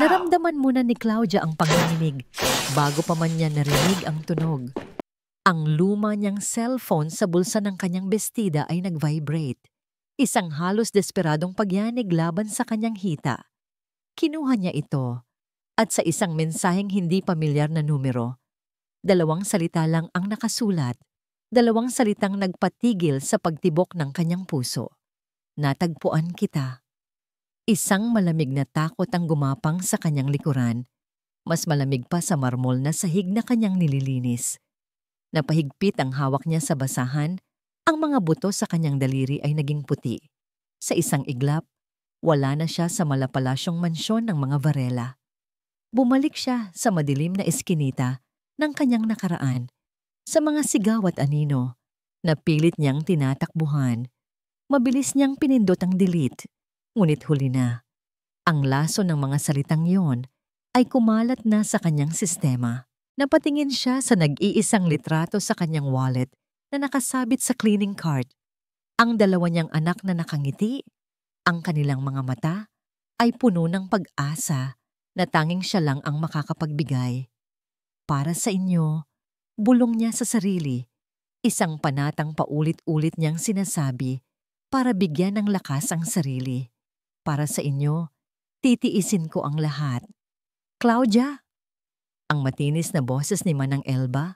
Naramdaman muna ni Claudia ang panginginig bago pa man niya narinig ang tunog. Ang luma niyang cellphone sa bulsa ng kanyang bestida ay nag-vibrate. Isang halos desperadong pagyanig laban sa kanyang hita. Kinuha niya ito at sa isang mensaheng hindi pamilyar na numero, 2 salita lang ang nakasulat, 2 salitang nagpatigil sa pagtibok ng kanyang puso. Natagpuan kita. Isang malamig na takot ang gumapang sa kanyang likuran, mas malamig pa sa marmol na sahig na kanyang nililinis. Napahigpit ang hawak niya sa basahan, ang mga buto sa kanyang daliri ay naging puti. Sa isang iglap, wala na siya sa malapalasyong mansyon ng mga Varela. Bumalik siya sa madilim na eskinita ng kanyang nakaraan, sa mga sigaw at anino na pilit niyang tinatakbuhan. Mabilis niyang pinindot ang delete. Ngunit huli na, ang laso ng mga salitang yon ay kumalat na sa kanyang sistema. Napatingin siya sa nag-iisang litrato sa kanyang wallet na nakasabit sa cleaning cart. Ang 2 niyang anak na nakangiti, ang kanilang mga mata ay puno ng pag-asa na tanging siya lang ang makakapagbigay. Para sa inyo, bulong niya sa sarili, isang panatang paulit-ulit niyang sinasabi para bigyan ng lakas ang sarili. Para sa inyo, titiisin ko ang lahat. Claudia! Ang matinis na boses ni Manang Elba,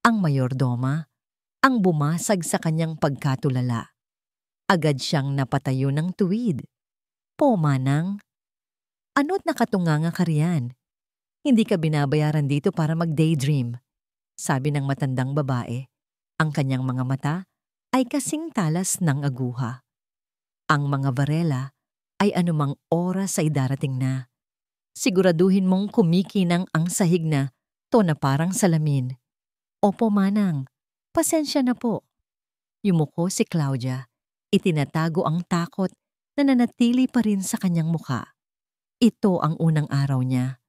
ang mayordoma, ang bumasag sa kanyang pagkatulala. Agad siyang napatayo ng tuwid. Po, Manang. Ano't nakatunganga ka riyan? Hindi ka binabayaran dito para mag-daydream, sabi ng matandang babae. Ang kanyang mga mata ay kasing talas ng aguha. Ang mga Varela ay anumang oras ay darating na. Siguraduhin mong kumikinang ang sahig na to na parang salamin. Opo, Manang. Pasensya na po. Yumuko si Claudia. Itinatago ang takot na nanatili pa rin sa kanyang muka. Ito ang unang araw niya.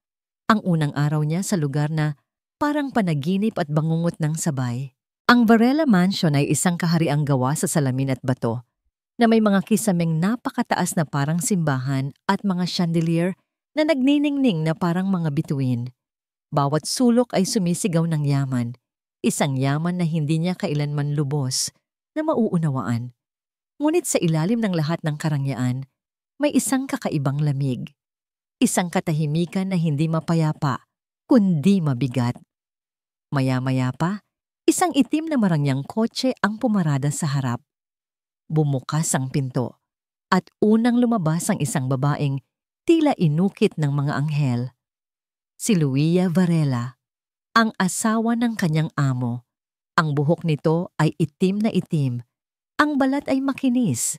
Ang unang araw niya sa lugar na parang panaginip at bangungot ng sabay. Ang Varela Mansion ay isang kahariang gawa sa salamin at bato, na may mga kisameng napakataas na parang simbahan at mga chandelier na nagniningning na parang mga bituin. Bawat sulok ay sumisigaw ng yaman, isang yaman na hindi niya kailanman lubos na mauunawaan. Ngunit sa ilalim ng lahat ng karangyaan, may isang kakaibang lamig. Isang katahimikan na hindi mapayapa, kundi mabigat. Maya-maya pa, isang itim na marangyang kotse ang pumarada sa harap. Bumukas ang pinto at unang lumabas ang isang babaeng tila inukit ng mga anghel. Si Luia Varela, ang asawa ng kanyang amo. Ang buhok nito ay itim na itim, ang balat ay makinis,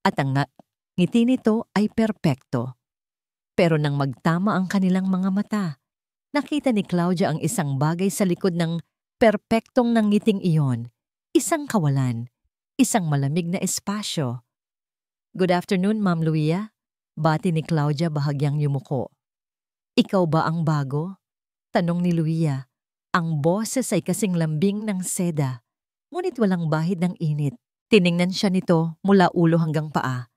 at ang ngiti nito ay perpekto. Pero nang magtama ang kanilang mga mata, nakita ni Claudia ang isang bagay sa likod ng perpektong nangiting iyon, isang kawalan. Isang malamig na espasyo. Good afternoon, Ma'am Luia. Bati ni Claudia bahagyang yumuko. Ikaw ba ang bago? Tanong ni Luia. Ang boses ay kasing lambing ng seda, ngunit walang bahid ng init. Tiningnan siya nito mula ulo hanggang paa,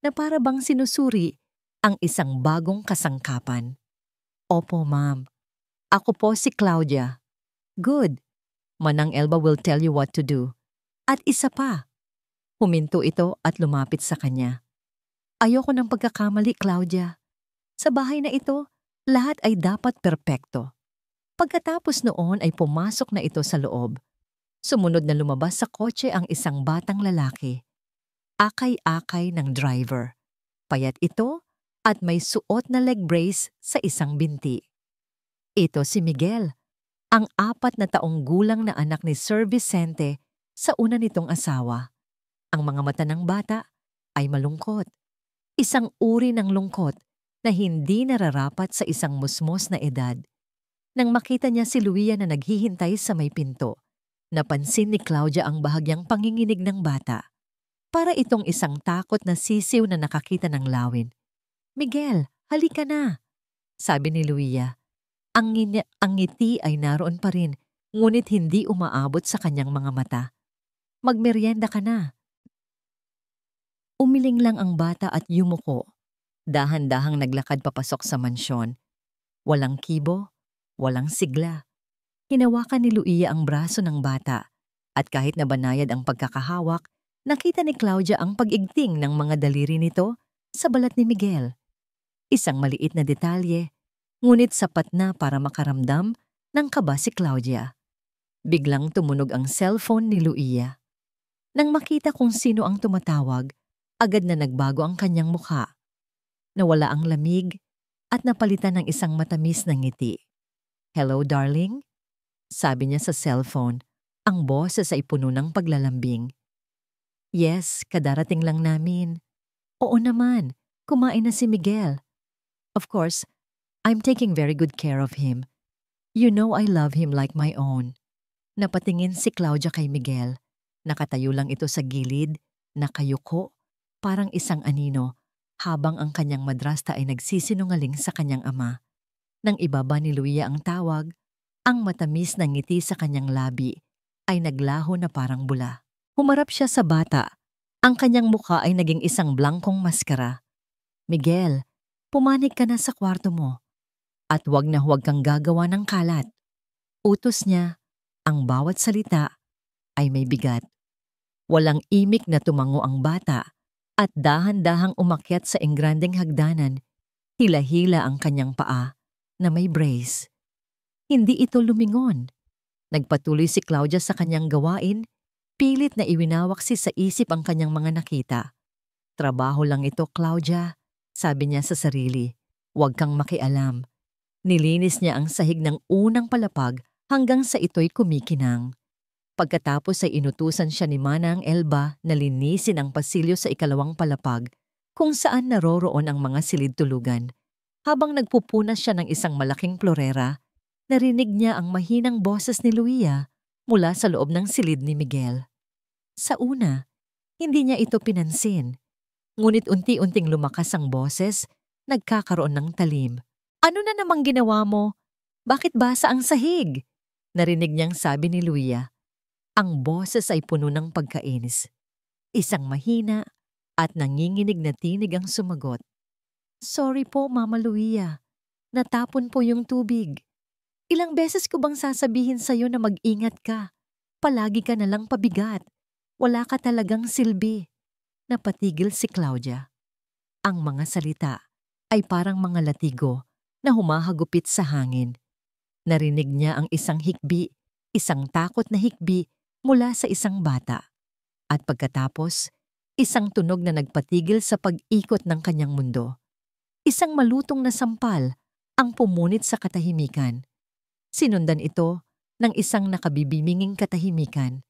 na para bang sinusuri ang isang bagong kasangkapan. Opo, ma'am. Ako po si Claudia. Good. Manang Elba will tell you what to do. At isa pa. Huminto ito at lumapit sa kanya. Ayoko ng pagkakamali, Claudia. Sa bahay na ito, lahat ay dapat perpekto. Pagkatapos noon ay pumasok na ito sa loob. Sumunod na lumabas sa kotse ang isang batang lalaki. Akay-akay ng driver. Payat ito at may suot na leg brace sa isang binti. Ito si Miguel, ang 4 na taong gulang na anak ni Sir Vicente sa una nitong asawa. Ang mga mata ng bata ay malungkot. Isang uri ng lungkot na hindi nararapat sa isang musmos na edad. Nang makita niya si Luia na naghihintay sa may pinto, napansin ni Claudia ang bahagyang panginginig ng bata. Para itong isang takot na sisiw na nakakita ng lawin. Miguel, halika na, sabi ni Luia. Ang ngiti ay naroon pa rin, ngunit hindi umaabot sa kanyang mga mata. Magmeryenda ka na. Umiling lang ang bata at yumuko. Dahan-dahang naglakad papasok sa mansyon. Walang kibo, walang sigla. Hinawakan ni Luia ang braso ng bata at kahit na banayad ang pagkakahawak, nakita ni Claudia ang pag-igting ng mga daliri nito sa balat ni Miguel. Isang maliit na detalye, ngunit sapat na para makaramdam ng kaba si Claudia. Biglang tumunog ang cellphone ni Luia. Nang makita kung sino ang tumatawag, agad na nagbago ang kanyang mukha. Nawala ang lamig at napalitan ng isang matamis na ngiti. "Hello, darling?" Sabi niya sa cellphone, ang boses ay puno ng paglalambing. "Yes, kadarating lang namin." "Oo naman, kumain na si Miguel." "Of course, I'm taking very good care of him. You know I love him like my own." Napatingin si Claudia kay Miguel. Nakatayo lang ito sa gilid, nakayuko, parang isang anino, habang ang kanyang madrasta ay nagsisinungaling sa kanyang ama. Nang ibaba ni Luia ang tawag, ang matamis na ngiti sa kanyang labi ay naglaho na parang bula. Humarap siya sa bata. Ang kanyang mukha ay naging isang blankong maskara. "Miguel, pumanik ka na sa kwarto mo. At huwag na huwag kang gagawa ng kalat." Utos niya, ang bawat salita ay may bigat. Walang imik na tumango ang bata at dahan-dahang umakyat sa engrandeng hagdanan. Hila-hila ang kanyang paa na may brace. Hindi ito lumingon. Nagpatuloy si Claudia sa kanyang gawain, pilit na iwinawak sa isip ang kanyang mga nakita. "Trabaho lang ito, Claudia," sabi niya sa sarili. "Huwag kang makialam." Nilinis niya ang sahig ng unang palapag hanggang sa ito'y kumikinang. Pagkatapos ay inutusan siya ni Manang Elba na linisin ang pasilyo sa ikalawang palapag kung saan naroroon ang mga silid-tulugan. Habang nagpupunas siya ng isang malaking plorera, narinig niya ang mahinang boses ni Luia mula sa loob ng silid ni Miguel. Sa una, hindi niya ito pinansin. Ngunit unti-unting lumakas ang boses, nagkakaroon ng talim. "Ano na namang ginawa mo? Bakit basa ang sahig?" Narinig niyang sabi ni Luia. Ang boses ay puno ng pagkainis. Isang mahina at nanginginig na tinig ang sumagot. "Sorry po, Mama Luia. Natapon po yung tubig. Ilang beses ko bang sasabihin sa'yo na mag-ingat ka? Palagi ka nalang pabigat. Wala ka talagang silbi." Napatigil si Claudia. Ang mga salita ay parang mga latigo na humahagupit sa hangin. Narinig niya ang isang hikbi, isang takot na hikbi mula sa isang bata. At pagkatapos, isang tunog na nagpatigil sa pag-ikot ng kanyang mundo. Isang malutong na sampal ang pumunit sa katahimikan. Sinundan ito ng isang nakabibiminging katahimikan.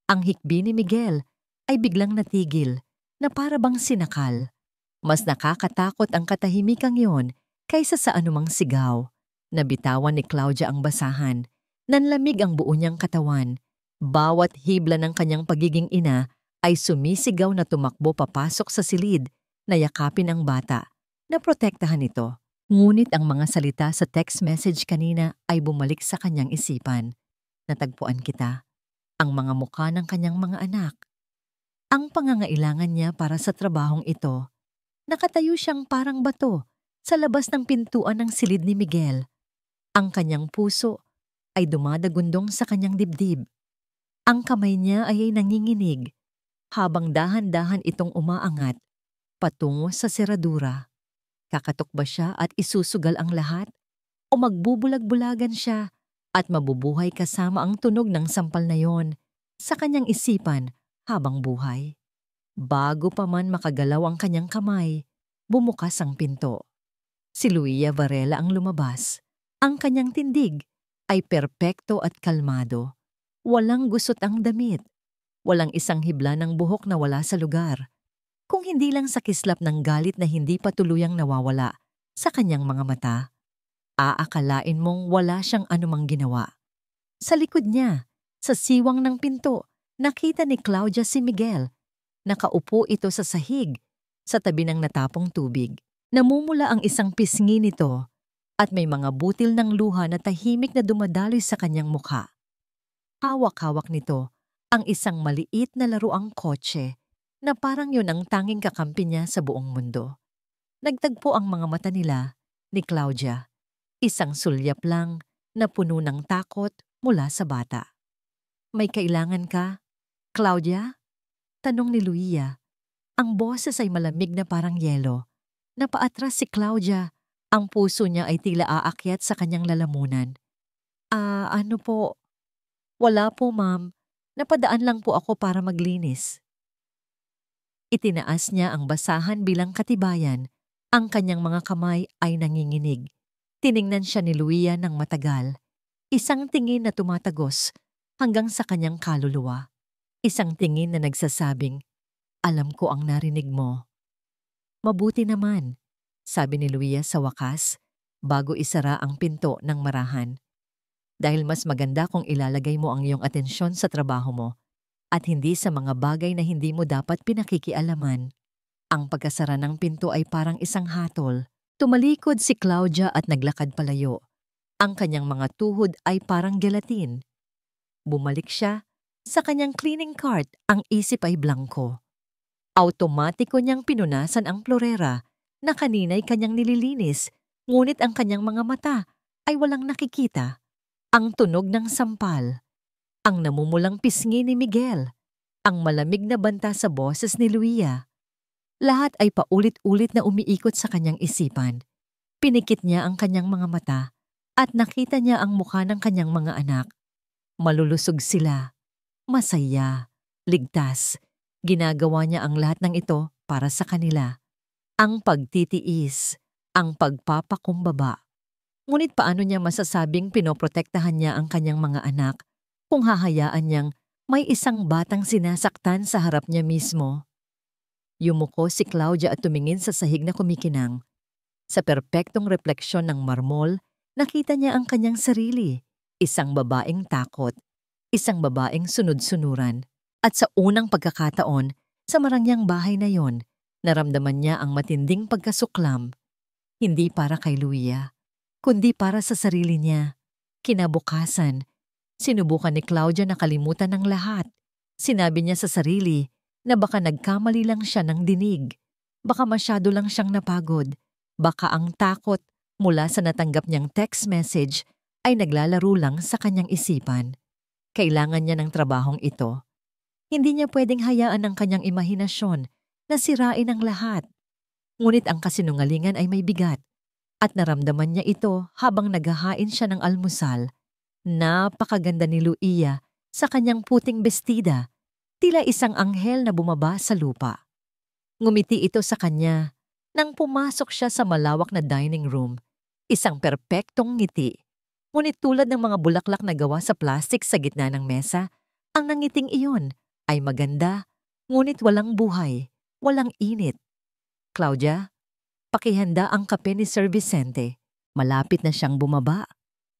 Ang hikbi ni Miguel ay biglang natigil na para bang sinakal. Mas nakakatakot ang katahimikang yon kaysa sa anumang sigaw. Nabitawan ni Claudia ang basahan. Nanlamig ang buo niyang katawan. Bawat hibla ng kanyang pagiging ina ay sumisigaw na tumakbo papasok sa silid na yakapin ang bata, na protektahan ito. Ngunit ang mga salita sa text message kanina ay bumalik sa kanyang isipan. "Natagpuan kita." Ang mga mukha ng kanyang mga anak. Ang pangangailangan niya para sa trabahong ito. Nakatayo siyang parang bato sa labas ng pintuan ng silid ni Miguel. Ang kanyang puso ay dumadagundong sa kanyang dibdib. Ang kamay niya ay nanginginig habang dahan-dahan itong umaangat patungo sa seradura. Kakatok ba siya at isusugal ang lahat? O magbubulag-bulagan siya at mabubuhay kasama ang tunog ng sampal na yon sa kanyang isipan habang buhay? Bago pa man makagalaw ang kanyang kamay, bumukas ang pinto. Si Luia Varela ang lumabas. Ang kanyang tindig ay perpekto at kalmado. Walang gusot ang damit. Walang isang hibla ng buhok na wala sa lugar. Kung hindi lang sa kislap ng galit na hindi pa tuluyang nawawala sa kanyang mga mata, aakalain mong wala siyang anumang ginawa. Sa likod niya, sa siwang ng pinto, nakita ni Claudia si Miguel. Nakaupo ito sa sahig, sa tabi ng natapong tubig. Namumula ang isang pisngi nito at may mga butil ng luha na tahimik na dumadaloy sa kanyang mukha. Hawak-hawak nito ang isang maliit na laruang kotse na parang yun ang tanging kakampi niya sa buong mundo. Nagtagpo ang mga mata nila ni Claudia. Isang sulyap lang na puno ng takot mula sa bata. May kailangan ka, Claudia? Tanong ni Luia. Ang boses ay malamig na parang yelo. Napaatras si Claudia. Ang puso niya ay tila aakyat sa kanyang lalamunan. Ano po? Wala po, ma'am. Napadaan lang po ako para maglinis. Itinaas niya ang basahan bilang katibayan. Ang kanyang mga kamay ay nanginginig. Tiningnan siya ni Luia ng matagal. Isang tingin na tumatagos hanggang sa kanyang kaluluwa. Isang tingin na nagsasabing, alam ko ang narinig mo. Mabuti naman, sabi ni Luia sa wakas, bago isara ang pinto ng marahan. Dahil mas maganda kung ilalagay mo ang iyong atensyon sa trabaho mo at hindi sa mga bagay na hindi mo dapat pinakikialaman. Ang pagkasara ng pinto ay parang isang hatol. Tumalikod si Claudia at naglakad palayo. Ang kanyang mga tuhod ay parang gelatin. Bumalik siya sa kanyang cleaning cart, ang isip ay blanko. Automatiko niyang pinunasan ang florera na kanina'y kanyang nililinis, ngunit ang kanyang mga mata ay walang nakikita. Ang tunog ng sampal, ang namumulang pisngi ni Miguel, ang malamig na banta sa boses ni Luia. Lahat ay paulit-ulit na umiikot sa kanyang isipan. Pinikit niya ang kanyang mga mata at nakita niya ang mukha ng kanyang mga anak. Malulusog sila, masaya, ligtas. Ginagawa niya ang lahat ng ito para sa kanila. Ang pagtitiis, ang pagpapakumbaba. Ngunit paano niya masasabing pinoprotektahan niya ang kanyang mga anak kung hahayaan niyang may isang batang sinasaktan sa harap niya mismo? Yumuko si Claudia at tumingin sa sahig na kumikinang. Sa perpektong refleksyon ng marmol, nakita niya ang kanyang sarili. Isang babaeng takot, isang babaeng sunod-sunuran. At sa unang pagkakataon, sa marangyang bahay na yon, naramdaman niya ang matinding pagkasuklam. Hindi para kay Luia, kundi para sa sarili niya. Kinabukasan, sinubukan ni Claudia na kalimutan ng lahat. Sinabi niya sa sarili na baka nagkamali lang siya ng dinig. Baka masyado lang siyang napagod. Baka ang takot mula sa natanggap niyang text message ay naglalaro lang sa kanyang isipan. Kailangan niya ng trabahong ito. Hindi niya pwedeng hayaan ang kanyang imahinasyon na sirain ang lahat. Ngunit ang kasinungalingan ay may bigat. At naramdaman niya ito habang naghahain siya ng almusal. Napakaganda ni Luia sa kanyang puting bestida, tila isang anghel na bumaba sa lupa. Ngumiti ito sa kanya nang pumasok siya sa malawak na dining room. Isang perpektong ngiti. Ngunit tulad ng mga bulaklak na gawa sa plastik sa gitna ng mesa, ang nangiting iyon ay maganda, ngunit walang buhay, walang init. Claudia, pakihanda ang kape ni Sir Vicente. Malapit na siyang bumaba.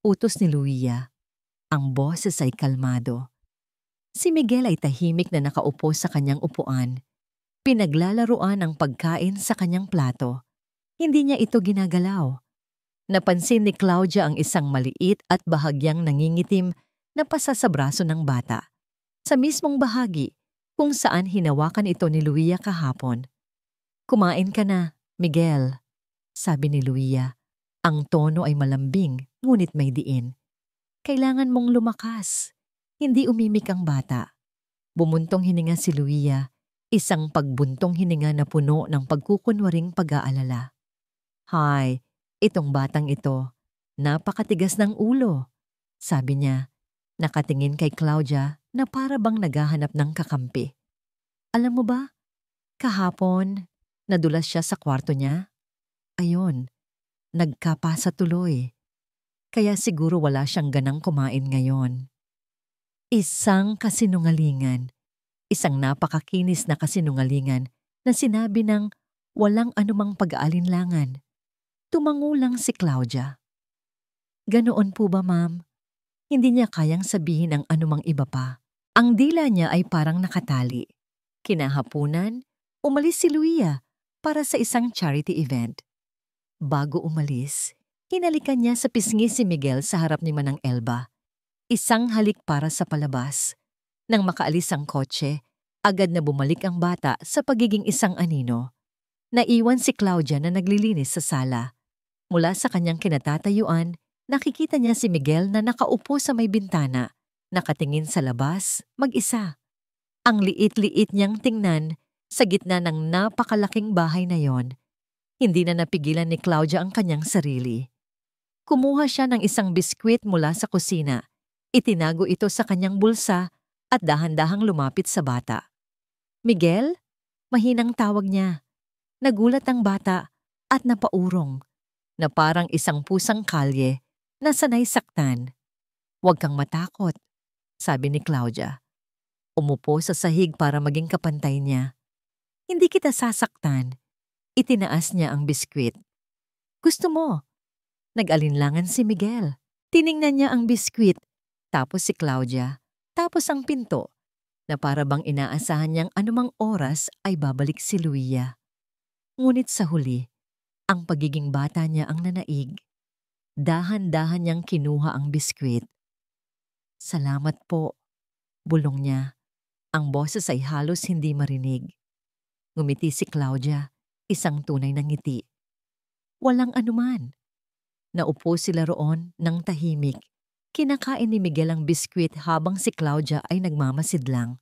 Utos ni Luia. Ang boses ay kalmado. Si Miguel ay tahimik na nakaupo sa kanyang upuan. Pinaglalaruan ang pagkain sa kanyang plato. Hindi niya ito ginagalaw. Napansin ni Claudia ang isang maliit at bahagyang nangingitim na pasa sa braso ng bata. Sa mismong bahagi kung saan hinawakan ito ni Luia kahapon. Kumain ka na, Miguel, sabi ni Luia. Ang tono ay malambing, ngunit may diin. Kailangan mong lumakas. Hindi umimik ang bata. Bumuntong hininga si Luia, isang pagbuntong hininga na puno ng pagkukunwaring pag-aalala. Hay, itong batang ito, napakatigas ng ulo, sabi niya, nakatingin kay Claudia na para bang naghahanap ng kakampi. Alam mo ba, kahapon, nadulas siya sa kwarto niya. Ayon, nagkapasa tuloy. Kaya siguro wala siyang ganang kumain ngayon. Isang kasinungalingan. Isang napakakinis na kasinungalingan na sinabi ng walang anumang pag-aalinlangan. Tumangulang si Claudia. Ganoon po ba, ma'am? Hindi niya kayang sabihin ang anumang iba pa. Ang dila niya ay parang nakatali. Kinahapunan, umalis si Luia para sa isang charity event. Bago umalis, hinalikan niya sa pisngi si Miguel sa harap ni Manang Elba. Isang halik para sa palabas. Nang makaalis ang kotse, agad na bumalik ang bata sa pagiging isang anino. Naiwan si Claudia na naglilinis sa sala. Mula sa kanyang kinatatayuan, nakikita niya si Miguel na nakaupo sa may bintana, nakatingin sa labas, mag-isa. Ang liit-liit niyang tingnan sa gitna ng napakalaking bahay na yon. Hindi na napigilan ni Claudia ang kanyang sarili. Kumuha siya ng isang biskwit mula sa kusina. Itinago ito sa kanyang bulsa at dahan-dahang lumapit sa bata. Miguel? Mahinang tawag niya. Nagulat ang bata at napaurong na parang isang pusang kalye na sanay saktan. "Huwag kang matakot," sabi ni Claudia. Umupo sa sahig para maging kapantay niya. "Hindi kita sasaktan." Itinaas niya ang biskwit. "Gusto mo?" Nag-alinlangan si Miguel. Tiningnan niya ang biskwit, tapos si Claudia, tapos ang pinto, na para bang inaasahan niyang anumang oras ay babalik si Luia. Ngunit sa huli, ang pagiging bata niya ang nanaig. Dahan-dahan niyang kinuha ang biskwit. "Salamat po," bulong niya. Ang boses ay halos hindi marinig. Ngumiti si Claudia, isang tunay na ngiti. "Walang anuman." Naupo sila roon ng tahimik. Kinakain ni Miguel ang biskwit habang si Claudia ay nagmamasid lang.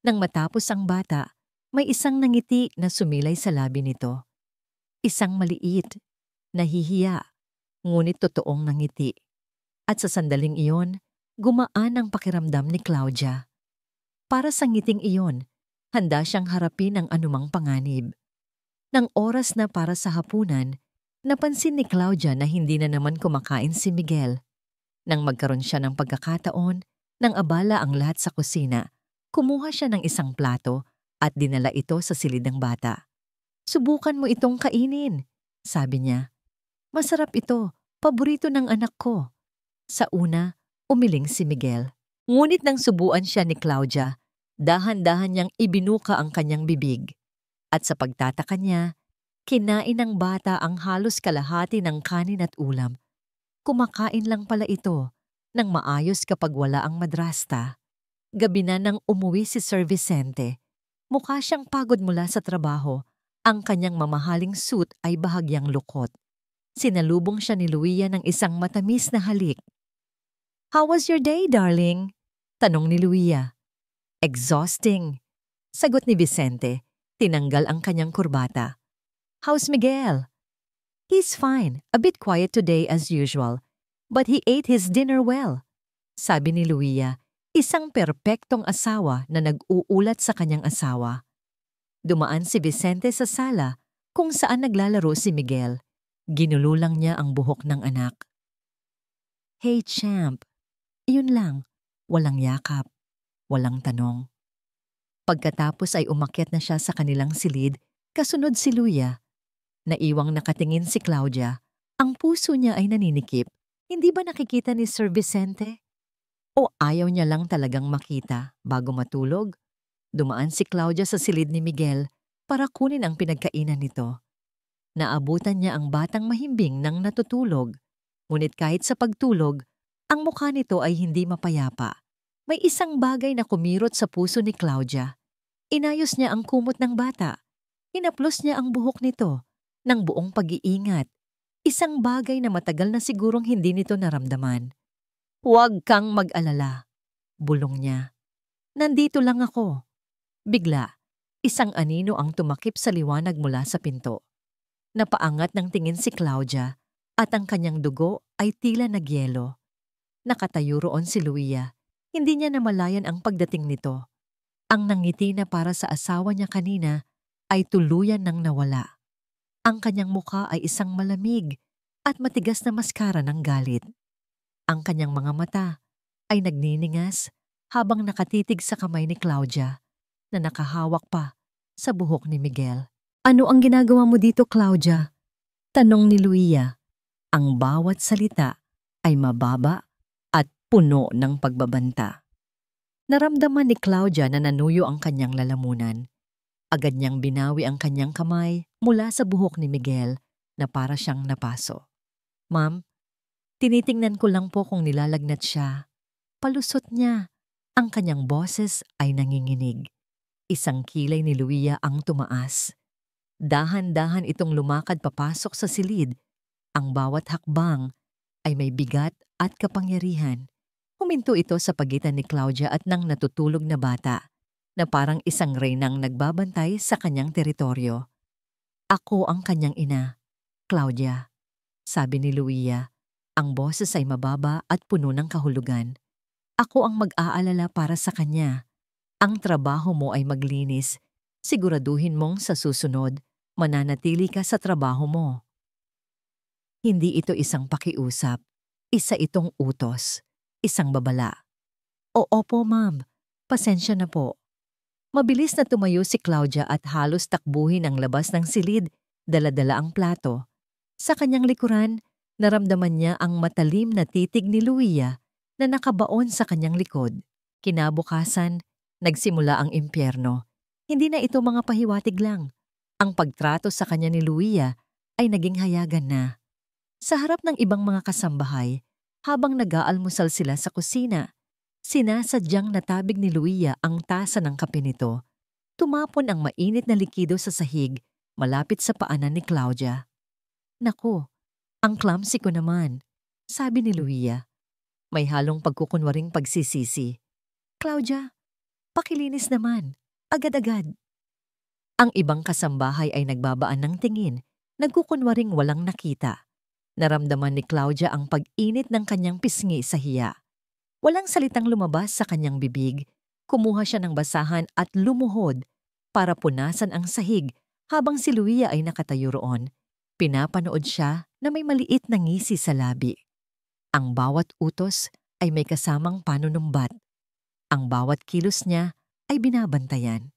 Nang matapos ang bata, may isang nangiti na sumilay sa labi nito. Isang maliit, nahihiya, ngunit totoong nangiti. At sa sandaling iyon, gumaan ang pakiramdam ni Claudia. Para sa ngiting iyon, handa siyang harapin ang anumang panganib. Nang oras na para sa hapunan, napansin ni Claudia na hindi na naman kumakain si Miguel. Nang magkaroon siya ng pagkakataon, nang abala ang lahat sa kusina, kumuha siya ng isang plato at dinala ito sa silid ng bata. "Subukan mo itong kainin," sabi niya. "Masarap ito, paborito ng anak ko." Sa una, umiling si Miguel. Ngunit nang subuan siya ni Claudia, dahan-dahan niyang ibinuka ang kanyang bibig. At sa pagtataka niya, kinain ng bata ang halos kalahati ng kanin at ulam. Kumakain lang pala ito nang maayos kapag wala ang madrasta. Gabi na nang umuwi si Sir Vicente. Mukha siyang pagod mula sa trabaho. Ang kanyang mamahaling suit ay bahagyang lukot. Sinalubong siya ni Luia ng isang matamis na halik. "How was your day, darling?" tanong ni Luia. "Exhausting," sagot ni Vicente. Tinanggal ang kanyang kurbata. "How's Miguel?" "He's fine, a bit quiet today as usual. But he ate his dinner well," sabi ni Luia, isang perpektong asawa na nag-uulat sa kanyang asawa. Dumaan si Vicente sa sala kung saan naglalaro si Miguel. Ginululang niya ang buhok ng anak. "Hey, champ." Iyon lang, walang yakap, walang tanong. Pagkatapos ay umakyat na siya sa kanilang silid, kasunod si Luia. Naiwang nakatingin si Claudia. Ang puso niya ay naninikip. Hindi ba nakikita ni Sir Vicente? O ayaw niya lang talagang makita bago matulog? Dumaan si Claudia sa silid ni Miguel para kunin ang pinagkainan nito. Naabutan niya ang batang mahimbing nang natutulog. Ngunit kahit sa pagtulog, ang mukha nito ay hindi mapayapa. May isang bagay na kumirot sa puso ni Claudia. Inayos niya ang kumot ng bata. Inaplos niya ang buhok nito ng buong pag-iingat. Isang bagay na matagal na sigurong hindi nito naramdaman. "Huwag kang mag-alala," bulong niya. "Nandito lang ako." Bigla, isang anino ang tumakip sa liwanag mula sa pinto. Napaangat ng tingin si Claudia at ang kanyang dugo ay tila nagyelo. Nakatayo roon si Luia. Hindi niya namalayan ang pagdating nito. Ang nangiti na para sa asawa niya kanina ay tuluyan nang nawala. Ang kanyang mukha ay isang malamig at matigas na maskara ng galit. Ang kanyang mga mata ay nagniningas habang nakatitig sa kamay ni Claudia na nakahawak pa sa buhok ni Miguel. "Ano ang ginagawa mo dito, Claudia?" tanong ni Luia. Ang bawat salita ay mababa at puno ng pagbabanta. Naramdaman ni Claudia na nanuyo ang kanyang lalamunan. Agad niyang binawi ang kanyang kamay mula sa buhok ni Miguel na para siyang napaso. "Ma'am, tinitingnan ko lang po kung nilalagnat siya." Palusot niya. Ang kanyang boses ay nanginginig. Isang kilay ni Luia ang tumaas. Dahan-dahan itong lumakad papasok sa silid. Ang bawat hakbang ay may bigat at kapangyarihan. Huminto ito sa pagitan ni Claudia at ng natutulog na bata na parang isang reynang nagbabantay sa kanyang teritoryo. Ako ang kanyang ina, Claudia, sabi ni Luia. Ang boses ay mababa at puno ng kahulugan. Ako ang mag-aalala para sa kanya. Ang trabaho mo ay maglinis. Siguraduhin mong sa susunod, mananatili ka sa trabaho mo. Hindi ito isang pakiusap. Isa itong utos. Isang babala. Opo, ma'am. Pasensya na po. Mabilis na tumayo si Claudia at halos takbuhin ang labas ng silid, dala-dala ang plato. Sa kanyang likuran, naramdaman niya ang matalim na titig ni Luia na nakabaon sa kanyang likod. Kinabukasan, nagsimula ang impyerno. Hindi na ito mga pahiwatig lang. Ang pagtrato sa kanya ni Luia ay naging hayagan na. Sa harap ng ibang mga kasambahay, habang nag-aalmusal sila sa kusina, sinasadyang natabig ni Luia ang tasa ng kape nito. Tumapon ang mainit na likido sa sahig malapit sa paanan ni Claudia. Naku, ang clumsy ko naman, sabi ni Luia. May halong pagkukunwaring pagsisisi. Claudia, pakilinis naman, agad-agad. Ang ibang kasambahay ay nagbabaan ng tingin, nagkukunwaring walang nakita. Naramdaman ni Claudia ang pag-init ng kanyang pisngi sa hiya. Walang salitang lumabas sa kanyang bibig. Kumuha siya ng basahan at lumuhod para punasan ang sahig habang si Luia ay nakatayo roon. Pinapanood siya na may maliit na ngisi sa labi. Ang bawat utos ay may kasamang panunumbat. Ang bawat kilos niya ay binabantayan.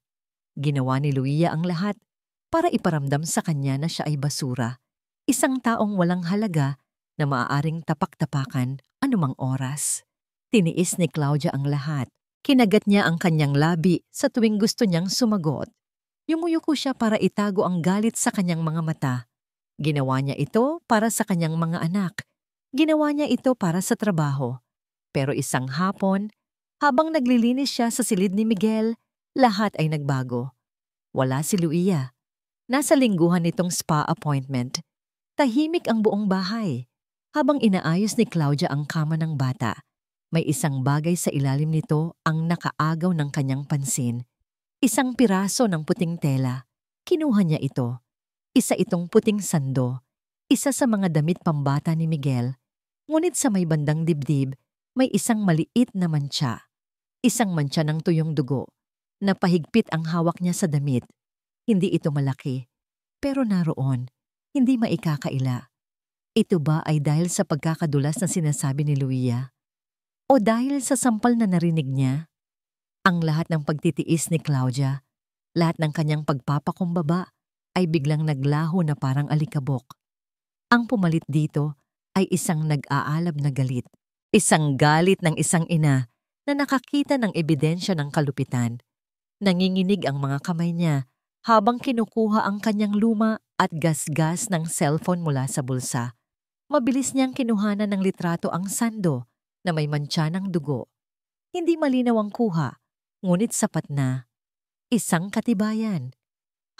Ginawa ni Luia ang lahat para iparamdam sa kanya na siya ay basura. Isang taong walang halaga na maaaring tapak-tapakan anumang oras. Tiniis ni Claudia ang lahat. Kinagat niya ang kanyang labi sa tuwing gusto niyang sumagot. Yumuyuko siya para itago ang galit sa kanyang mga mata. Ginawa niya ito para sa kanyang mga anak. Ginawa niya ito para sa trabaho. Pero isang hapon, habang naglilinis siya sa silid ni Miguel, lahat ay nagbago. Wala si Luia. Nasa lingguhan nitong spa appointment. Tahimik ang buong bahay. Habang inaayos ni Claudia ang kama ng bata, may isang bagay sa ilalim nito ang nakaagaw ng kanyang pansin. Isang piraso ng puting tela. Kinuha niya ito. Isa itong puting sando. Isa sa mga damit pambata ni Miguel. Ngunit sa may bandang dibdib, may isang maliit na mantsa. Isang mantsa ng tuyong dugo. Napahigpit ang hawak niya sa damit. Hindi ito malaki, pero naroon. Hindi maikakaila. Ito ba ay dahil sa pagkakadulas na sinasabi ni Luia? O dahil sa sampal na narinig niya? Ang lahat ng pagtitiis ni Claudia, lahat ng kanyang pagpapakumbaba, ay biglang naglaho na parang alikabok. Ang pumalit dito ay isang nag-aalab na galit. Isang galit ng isang ina na nakakita ng ebidensya ng kalupitan. Nanginginig ang mga kamay niya habang kinukuha ang kanyang luma at gasgas ng cellphone mula sa bulsa. Mabilis niyang kinuhanan ng litrato ang sando na may mantsa ng dugo. Hindi malinaw ang kuha, ngunit sapat na. Isang katibayan.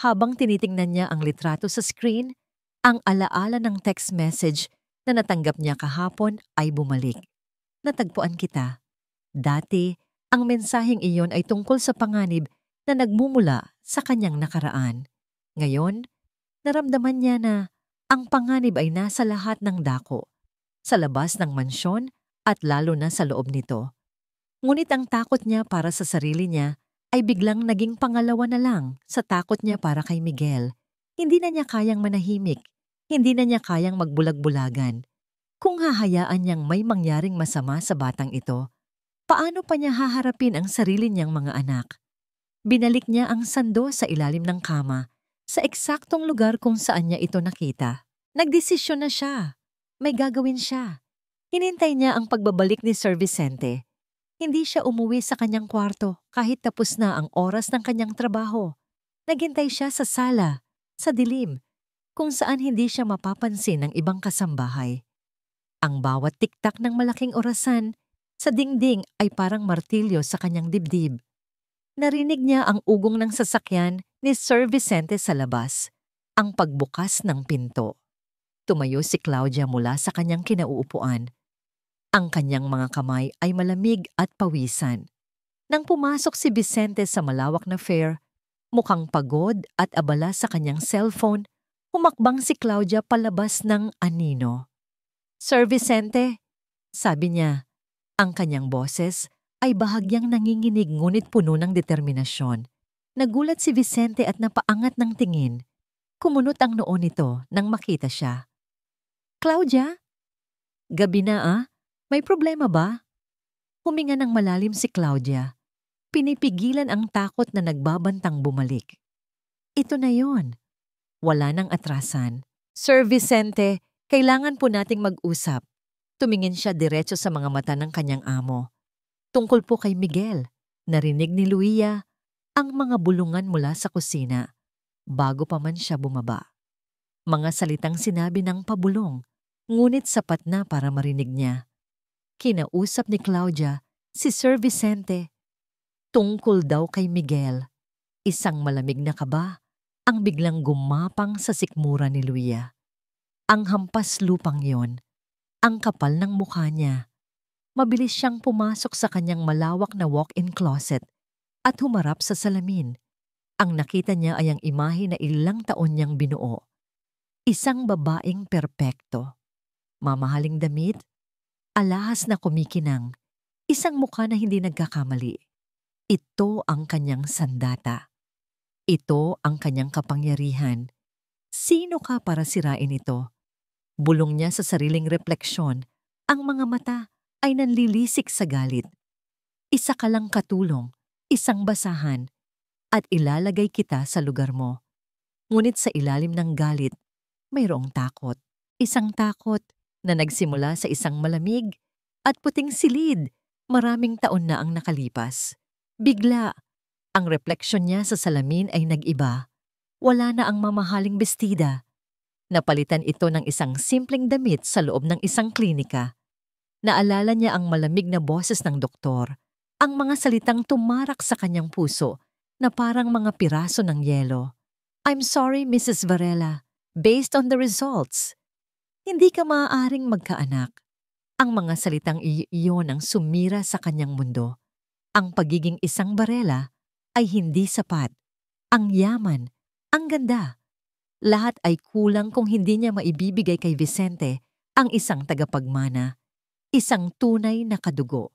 Habang tinitingnan niya ang litrato sa screen, ang alaala ng text message na natanggap niya kahapon ay bumalik. Natagpuan kita. Dati, ang mensaheng iyon ay tungkol sa panganib na nagmumula sa kanyang nakaraan. Ngayon, naramdaman niya na ang panganib ay nasa lahat ng dako, sa labas ng mansyon at lalo na sa loob nito. Ngunit ang takot niya para sa sarili niya ay biglang naging pangalawa na lang sa takot niya para kay Miguel. Hindi na niya kayang manahimik, hindi na niya kayang magbulag-bulagan. Kung hahayaan niyang may mangyaring masama sa batang ito, paano pa niya haharapin ang sarili niyang mga anak? Binalik niya ang sando sa ilalim ng kama, sa eksaktong lugar kung saan niya ito nakita. Nagdesisyon na siya. May gagawin siya. Hinintay niya ang pagbabalik ni Sir Vicente. Hindi siya umuwi sa kanyang kwarto kahit tapos na ang oras ng kanyang trabaho. Naghintay siya sa sala, sa dilim, kung saan hindi siya mapapansin ng ibang kasambahay. Ang bawat tiktak ng malaking orasan sa dingding ay parang martilyo sa kanyang dibdib. Narinig niya ang ugong ng sasakyan ni Sir Vicente sa labas, ang pagbukas ng pinto. Tumayo si Claudia mula sa kanyang kinauupuan. Ang kanyang mga kamay ay malamig at pawisan. Nang pumasok si Vicente sa malawak na fair, mukhang pagod at abala sa kanyang cellphone, humakbang si Claudia palabas ng anino. "Sir Vicente," sabi niya. Ang kanyang boses ay bahagyang nanginginig ngunit puno ng determinasyon. Nagulat si Vicente at napaangat ng tingin. Kumunot ang noo nito nang makita siya. "Claudia? Gabi na ah? May problema ba?" Huminga ng malalim si Claudia. Pinipigilan ang takot na nagbabantang bumalik. "Ito na yon. Wala nang atrasan. Sir Vicente, kailangan po nating mag-usap." Tumingin siya diretso sa mga mata ng kanyang amo. "Tungkol po kay Miguel." Narinig ni Luia ang mga bulungan mula sa kusina bago pa man siya bumaba. Mga salitang sinabi ng pabulong, ngunit sapat na para marinig niya. Kinausap ni Claudia si Sir Vicente. Tungkol daw kay Miguel. Isang malamig na kaba ang biglang gumapang sa sikmura ni Luia. Ang hampas lupang yon, ang kapal ng mukha niya. Mabilis siyang pumasok sa kanyang malawak na walk-in closet at humarap sa salamin. Ang nakita niya ay ang imahe na ilang taon niyang binuo. Isang babaeng perpekto. Mamahaling damit, alahas na kumikinang, isang mukha na hindi nagkakamali. Ito ang kanyang sandata. Ito ang kanyang kapangyarihan. Sino ka para sirain ito? Bulong niya sa sariling refleksyon. Ang mga mata ay nanlilisik sa galit. Isa ka lang katulong, isang basahan, at ilalagay kita sa lugar mo. Ngunit sa ilalim ng galit, mayroong takot. Isang takot na nagsimula sa isang malamig at puting silid. Maraming taon na ang nakalipas. Bigla, ang refleksyon niya sa salamin ay nag-iba. Wala na ang mamahaling bestida. Napalitan ito ng isang simpleng damit sa loob ng isang klinika. Naalala niya ang malamig na boses ng doktor, ang mga salitang tumarak sa kanyang puso na parang mga piraso ng yelo. "I'm sorry, Mrs. Varela. Based on the results, hindi ka maaaring magkaanak." Ang mga salitang iyon ang sumira sa kanyang mundo. Ang pagiging isang Varela ay hindi sapat. Ang yaman, ang ganda. Lahat ay kulang kung hindi niya maibibigay kay Vicente ang isang tagapagmana, isang tunay na kadugo.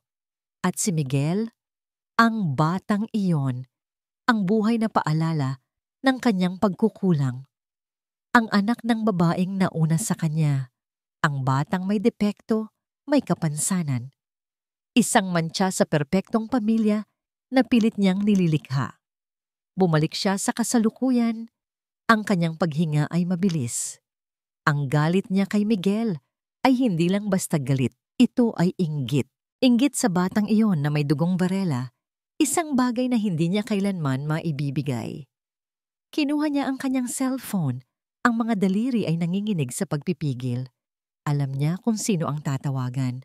At si Miguel, ang batang iyon, ang buhay na paalala ng kanyang pagkukulang. Ang anak ng babaeng nauna sa kanya, ang batang may depekto, may kapansanan. Isang mantsa sa perpektong pamilya na pilit niyang nililikha. Bumalik siya sa kasalukuyan. Ang kanyang paghinga ay mabilis. Ang galit niya kay Miguel ay hindi lang basta galit. Ito ay inggit. Inggit sa batang iyon na may dugong Varela, isang bagay na hindi niya kailanman maibibigay. Kinuha niya ang kanyang cellphone. Ang mga daliri ay nanginginig sa pagpipigil. Alam niya kung sino ang tatawagan.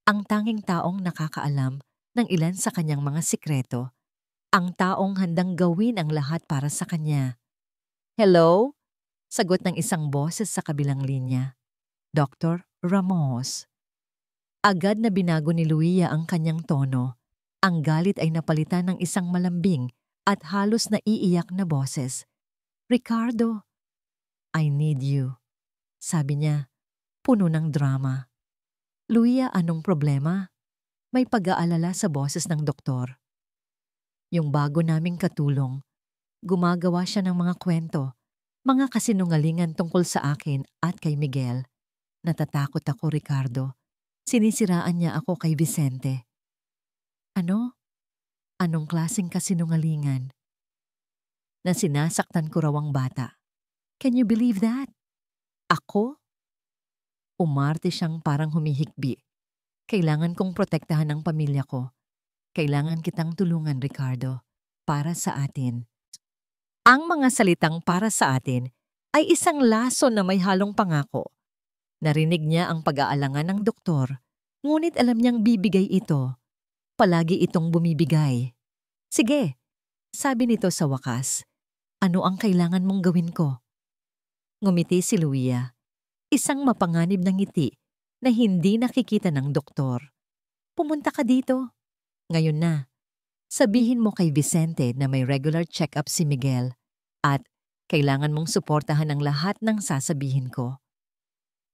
Ang tanging taong nakakaalam ng ilan sa kanyang mga sikreto. Ang taong handang gawin ang lahat para sa kanya. "Hello?" Sagot ng isang boses sa kabilang linya. Dr. Ramos. Agad na binago ni Luia ang kanyang tono. Ang galit ay napalitan ng isang malambing at halos naiiyak na boses. "Ricardo, I need you," sabi niya, puno ng drama. "Luia, anong problema?" May pag-aalala sa boses ng doktor. "Yung bago naming katulong, gumagawa siya ng mga kwento, mga kasinungalingan tungkol sa akin at kay Miguel. Natatakot ako, Ricardo. Sinisiraan niya ako kay Vicente." "Ano? Anong klaseng kasinungalingan?" "Na sinasaktan ko raw ang bata." "Can you believe that? Ako?" Umarte siyang parang humihikbi. "Kailangan kong protektahan ang pamilya ko. Kailangan kitang tulungan, Ricardo. Para sa atin." Ang mga salitang "para sa atin" ay isang laso na may halong pangako. Narinig niya ang pag-aalangan ng doktor, ngunit alam niyang bibigay ito. Palagi itong bumibigay. "Sige," sabi nito sa wakas. "Ano ang kailangan mong gawin ko?" Ngumiti si Luia. isang mapanganib na ngiti na hindi nakikita ng doktor. Pumunta ka dito. Ngayon na. Sabihin mo kay Vicente na may regular check-up si Miguel at kailangan mong suportahan ang lahat ng sasabihin ko.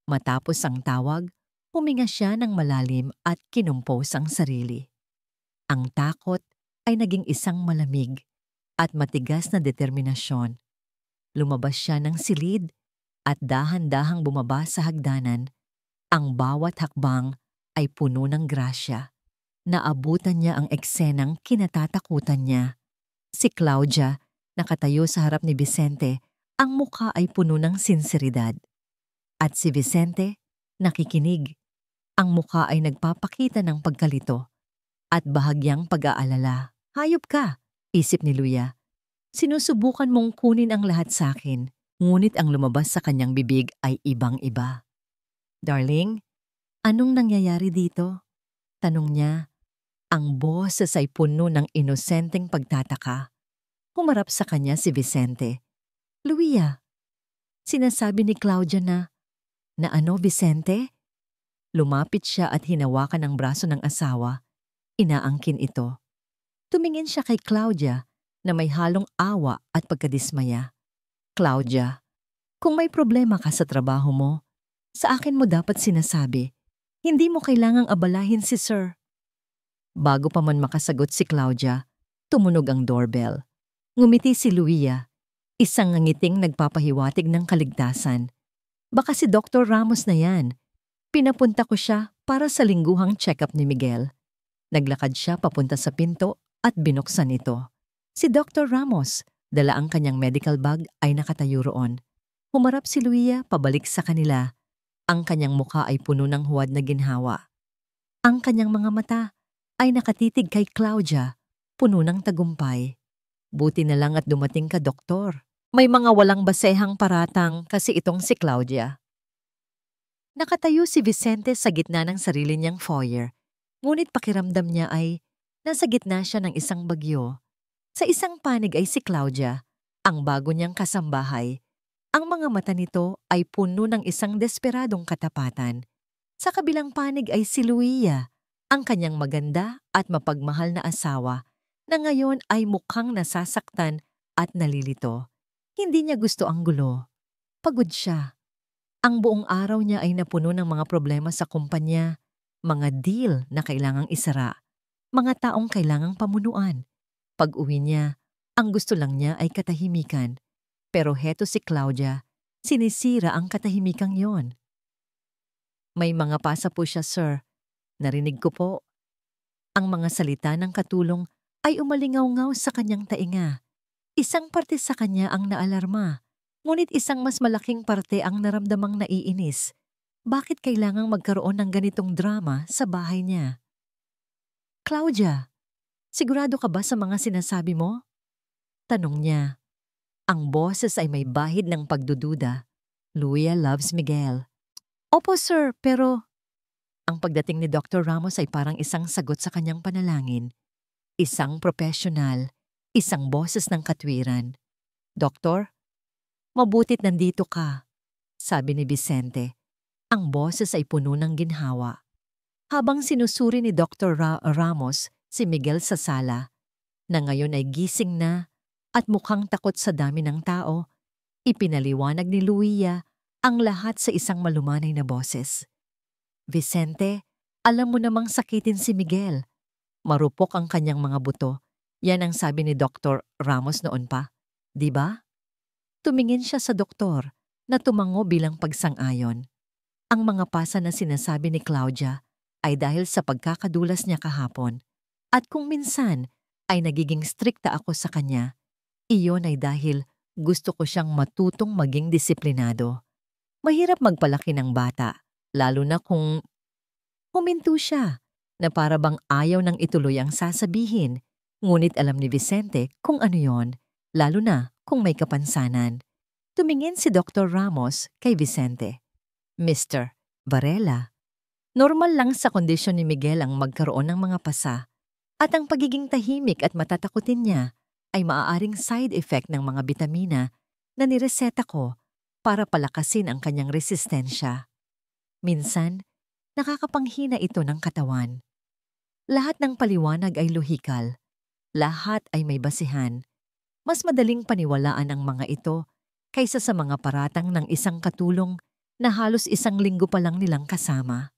Matapos ang tawag, huminga siya ng malalim at kinumpos ang sarili. Ang takot ay naging isang malamig at matigas na determinasyon. Lumabas siya ng silid at dahan-dahang bumaba sa hagdanan. Ang bawat hakbang ay puno ng grasya. Naabutan niya ang eksenang kinatatakutan niya. Si Claudia, nakatayo sa harap ni Vicente, ang mukha ay puno ng sinseridad. At si Vicente, nakikinig. Ang mukha ay nagpapakita ng pagkalito at bahagyang pag-aalala. Hayop ka, isip ni Luya. Sinusubukan mong kunin ang lahat sa akin, ngunit ang lumabas sa kanyang bibig ay ibang-iba. Darling, anong nangyayari dito? Tanong niya. Ang boses ay puno ng inosenteng pagtataka. Humarap sa kanya si Vicente. Luia, sinasabi ni Claudia na ano, Vicente? Lumapit siya at hinawakan ang braso ng asawa. Inaangkin ito. Tumingin siya kay Claudia na may halong awa at pagkadismaya. Claudia, kung may problema ka sa trabaho mo, sa akin mo dapat sinasabi. Hindi mo kailangang abalahin si Sir. Bago pa man makasagot si Claudia, tumunog ang doorbell. Ngumiti si Luia, isang ngiting nagpapahiwatig ng kaligtasan. Baka si Dr. Ramos na yan. Pinapunta ko siya para sa lingguhang check-up ni Miguel. Naglakad siya papunta sa pinto at binuksan ito. Si Dr. Ramos, dala ang kanyang medical bag, ay nakatayo roon. Humarap si Luia pabalik sa kanila. Ang kanyang mukha ay puno ng huwad na ginhawa. Ang kanyang mga mata ay nakatitig kay Claudia, puno ng tagumpay. Buti na lang at dumating ka, doktor. May mga walang basehang paratang kasi itong si Claudia. Nakatayo si Vicente sa gitna ng sarili niyang foyer, ngunit pakiramdam niya ay nasa gitna siya ng isang bagyo. Sa isang panig ay si Claudia, ang bago niyang kasambahay. Ang mga mata nito ay puno ng isang desperadong katapatan. Sa kabilang panig ay si Luia, ang kanyang maganda at mapagmahal na asawa na ngayon ay mukhang nasasaktan at nalilito. Hindi niya gusto ang gulo. Pagod siya. Ang buong araw niya ay napuno ng mga problema sa kumpanya, mga deal na kailangang isara, mga taong kailangang pamunuan. Pag-uwi niya, ang gusto lang niya ay katahimikan. Pero heto si Claudia, sinisira ang katahimikang yon. May mga pasa po siya, sir. Narinig ko po. Ang mga salita ng katulong ay umalingaw-ngaw sa kanyang tainga. Isang parte sa kanya ang naalarma, ngunit isang mas malaking parte ang naramdamang naiinis. Bakit kailangang magkaroon ng ganitong drama sa bahay niya? Claudia, sigurado ka ba sa mga sinasabi mo? Tanong niya. Ang boses ay may bahid ng pagdududa. Luia loves Miguel. Opo sir, pero ang pagdating ni Dr. Ramos ay parang isang sagot sa kanyang panalangin. Isang profesional, isang boses ng katwiran. Doktor, mabutit nandito ka, sabi ni Vicente. Ang boses ay puno ng ginhawa. Habang sinusuri ni Dr. Ramos si Miguel sa sala, na ngayon ay gising na at mukhang takot sa dami ng tao, ipinaliwanag ni Luia ang lahat sa isang malumanay na boses. Vicente, alam mo namang sakitin si Miguel. Marupok ang kanyang mga buto. Yan ang sabi ni Dr. Ramos noon pa. Di ba? Tumingin siya sa doktor na tumango bilang pagsang-ayon. Ang mga pasa na sinasabi ni Claudia ay dahil sa pagkakadulas niya kahapon. At kung minsan ay nagiging strikta ako sa kanya, iyon ay dahil gusto ko siyang matutong maging disiplinado. Mahirap magpalaki ng bata, lalo na kung huminto siya na para bang ayaw nang ituloy ang sasabihin. Ngunit alam ni Vicente kung ano yon, lalo na kung may kapansanan. Tumingin si Dr. Ramos kay Vicente. Mr. Varela, normal lang sa kondisyon ni Miguel ang magkaroon ng mga pasa at ang pagiging tahimik at matatakutin niya ay maaaring side effect ng mga bitamina na nireseta ko para palakasin ang kanyang resistensya. Minsan, nakakapanghina ito ng katawan. Lahat ng paliwanag ay lohikal. Lahat ay may basihan. Mas madaling paniwalaan ang mga ito kaysa sa mga paratang ng isang katulong na halos 1 linggo pa lang nilang kasama.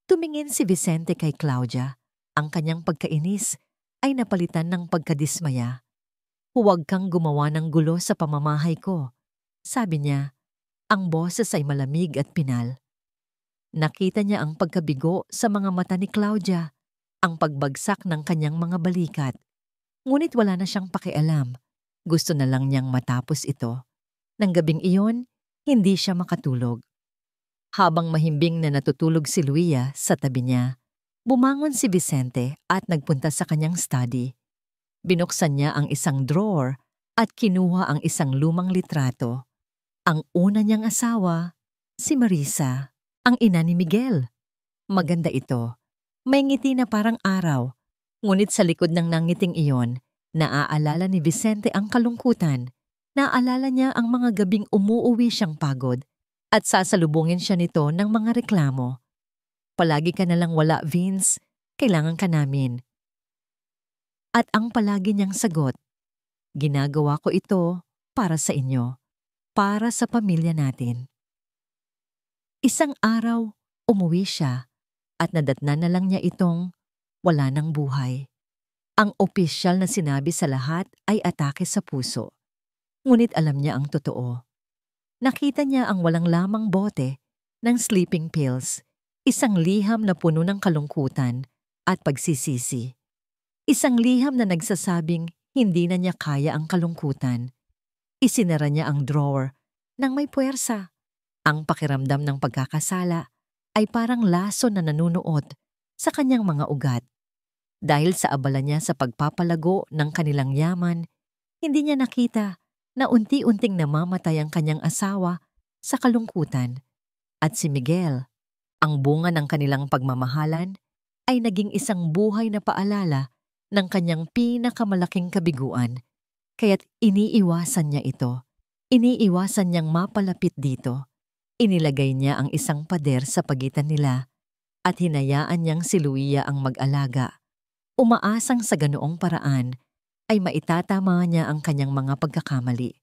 Tumingin si Vicente kay Claudia. Ang kanyang pagkainis ay napalitan ng pagkadismaya. "Huwag kang gumawa ng gulo sa pamamahay ko," sabi niya. Ang boses ay malamig at pinal. Nakita niya ang pagkabigo sa mga mata ni Claudia, ang pagbagsak ng kanyang mga balikat. Ngunit wala na siyang pakialam. Gusto na lang niyang matapos ito. Nang gabing iyon, hindi siya makatulog. Habang mahimbing na natutulog si Luia sa tabi niya, bumangon si Vicente at nagpunta sa kanyang study. Binuksan niya ang isang drawer at kinuha ang isang lumang litrato. Ang una niyang asawa, si Marisa, ang ina ni Miguel. Maganda ito. May ngiti na parang araw. Ngunit sa likod ng nangiting iyon, naaalala ni Vicente ang kalungkutan. Naaalala niya ang mga gabing umuuwi siyang pagod at sasalubungin siya nito ng mga reklamo. "Palagi ka nalang wala, Vince. Kailangan ka namin." At ang palagi niyang sagot, "Ginagawa ko ito para sa inyo, para sa pamilya natin." Isang araw, umuwi siya at nadatnan na lang niya itong wala ng buhay. Ang opisyal na sinabi sa lahat ay atake sa puso. Ngunit alam niya ang totoo. Nakita niya ang walang lamang bote ng sleeping pills, isang liham na puno ng kalungkutan at pagsisisi. Isang liham na nagsasabing hindi na niya kaya ang kalungkutan. Isinara niya ang drawer nang may puwersa. Ang pakiramdam ng pagkakasala ay parang laso na nanunuot sa kanyang mga ugat. Dahil sa abala niya sa pagpapalago ng kanilang yaman, hindi niya nakita na unti-unting namamatay ang kanyang asawa sa kalungkutan. At si Miguel, ang bunga ng kanilang pagmamahalan, ay naging isang buhay na paalala ng kanyang pinakamalaking kabiguan. Kaya't iniiwasan niya ito. Iniiwasan niyang mapalapit dito. Inilagay niya ang isang pader sa pagitan nila at hinayaan niyang si Luia ang mag-alaga. Umaasang sa ganoong paraan ay maitatama niya ang kanyang mga pagkakamali.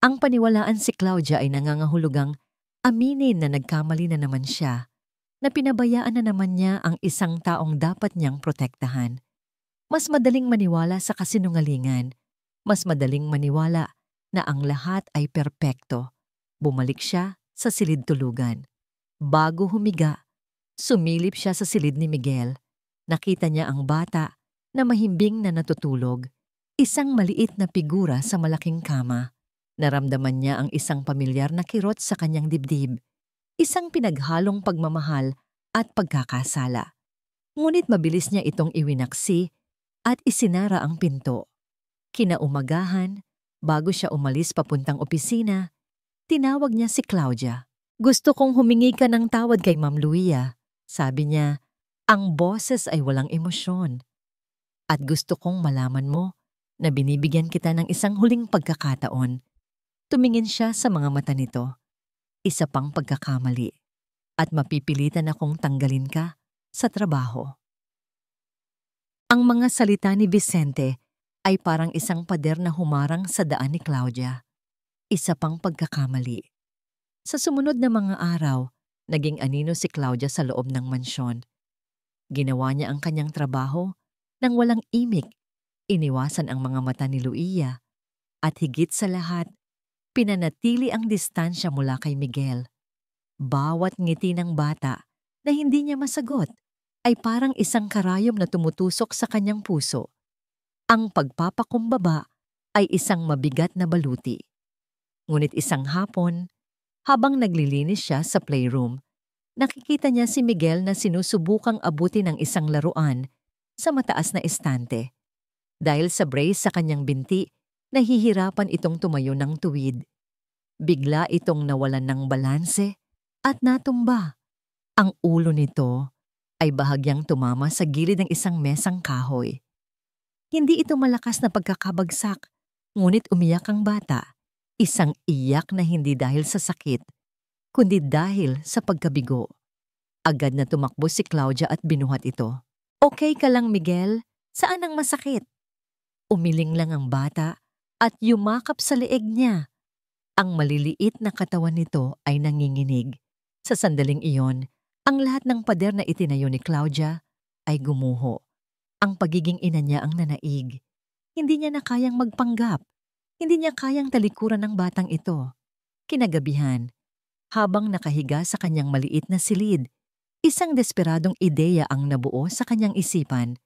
Ang paniwalaan si Claudia ay nangangahulugang aminin na nagkamali na naman siya, na pinabayaan na naman niya ang isang taong dapat niyang protektahan. Mas madaling maniwala sa kasinungalingan. Mas madaling maniwala na ang lahat ay perpekto. Bumalik siya sa silid tulugan. Bago humiga, sumilip siya sa silid ni Miguel. Nakita niya ang bata na mahimbing na natutulog. Isang maliit na figura sa malaking kama. Naramdaman niya ang isang pamilyar na kirot sa kanyang dibdib. Isang pinaghalong pagmamahal at pagkakasala. Ngunit mabilis niya itong iwinaksi at isinara ang pinto. Kinaumagahan, bago siya umalis papuntang opisina, tinawag niya si Claudia. "Gusto kong humingi ka ng tawad kay Ma'am Luia," sabi niya. Ang boses ay walang emosyon. "At gusto kong malaman mo na binibigyan kita ng isang huling pagkakataon." Tumingin siya sa mga mata nito. "Isa pang pagkakamali at mapipilitan akong tanggalin ka sa trabaho." Ang mga salita ni Vicente ay parang isang pader na humarang sa daan ni Claudia. Isa pang pagkakamali. Sa sumunod na mga araw, naging anino si Claudia sa loob ng mansyon. Ginawa niya ang kanyang trabaho nang walang imik. Iniwasan ang mga mata ni Luia. At higit sa lahat, pinanatili ang distansya mula kay Miguel. Bawat ngiti ng bata na hindi niya masagot ay parang isang karayom na tumutusok sa kanyang puso. Ang pagpapakumbaba ay isang mabigat na baluti. Ngunit isang hapon, habang naglilinis siya sa playroom, nakikita niya si Miguel na sinusubukang abutin ng isang laruan sa mataas na estante. Dahil sa brace sa kanyang binti, nahihirapan itong tumayo ng tuwid. Bigla itong nawalan ng balanse at natumba. Ang ulo nito ay bahagyang tumama sa gilid ng isang mesang kahoy. Hindi ito malakas na pagkakabagsak, ngunit umiyak ang bata. Isang iyak na hindi dahil sa sakit, kundi dahil sa pagkabigo. Agad na tumakbo si Claudia at binuhat ito. "Okay ka lang, Miguel? Saan ang masakit?" Umiling lang ang bata at yumakap sa leeg niya. Ang maliliit na katawan nito ay nanginginig. Sa sandaling iyon, ang lahat ng pader na itinayo ni Claudia ay gumuho. Ang pagiging ina niya ang nanaig. Hindi niya na kayang magpanggap. Hindi niya kayang talikuran ng batang ito. Kinagabihan, habang nakahiga sa kanyang maliit na silid, isang desperadong ideya ang nabuo sa kanyang isipan.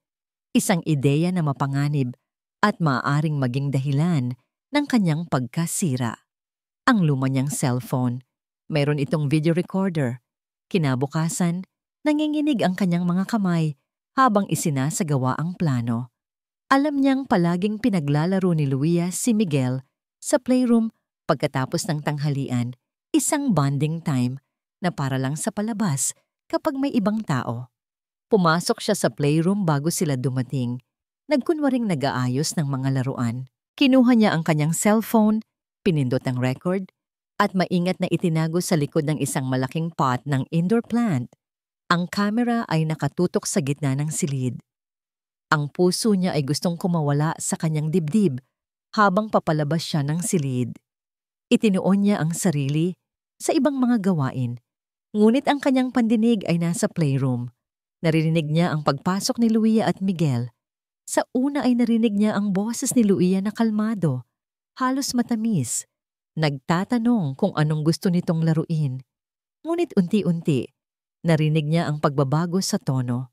Isang ideya na mapanganib at maaaring maging dahilan ng kanyang pagkasira. Ang luma niyang cellphone. Mayroon itong video recorder. Kinabukasan, nanginginig ang kanyang mga kamay habang isinasagawa ang plano. Alam niyang palaging pinaglalaro ni Luia si Miguel sa playroom pagkatapos ng tanghalian, isang bonding time na para lang sa palabas kapag may ibang tao. Pumasok siya sa playroom bago sila dumating. Nagkunwaring nag-aayos ng mga laruan. Kinuha niya ang kanyang cellphone, pinindot ang record, at maingat na itinago sa likod ng isang malaking pot ng indoor plant. Ang kamera ay nakatutok sa gitna ng silid. Ang puso niya ay gustong kumawala sa kanyang dibdib habang papalabas siya ng silid. Itinuon niya ang sarili sa ibang mga gawain, ngunit ang kanyang pandinig ay nasa playroom. Narinig niya ang pagpasok ni Luia at Miguel. Sa una ay narinig niya ang boses ni Luia na kalmado, halos matamis. Nagtatanong kung anong gusto nitong laruin. Ngunit unti-unti, narinig niya ang pagbabago sa tono.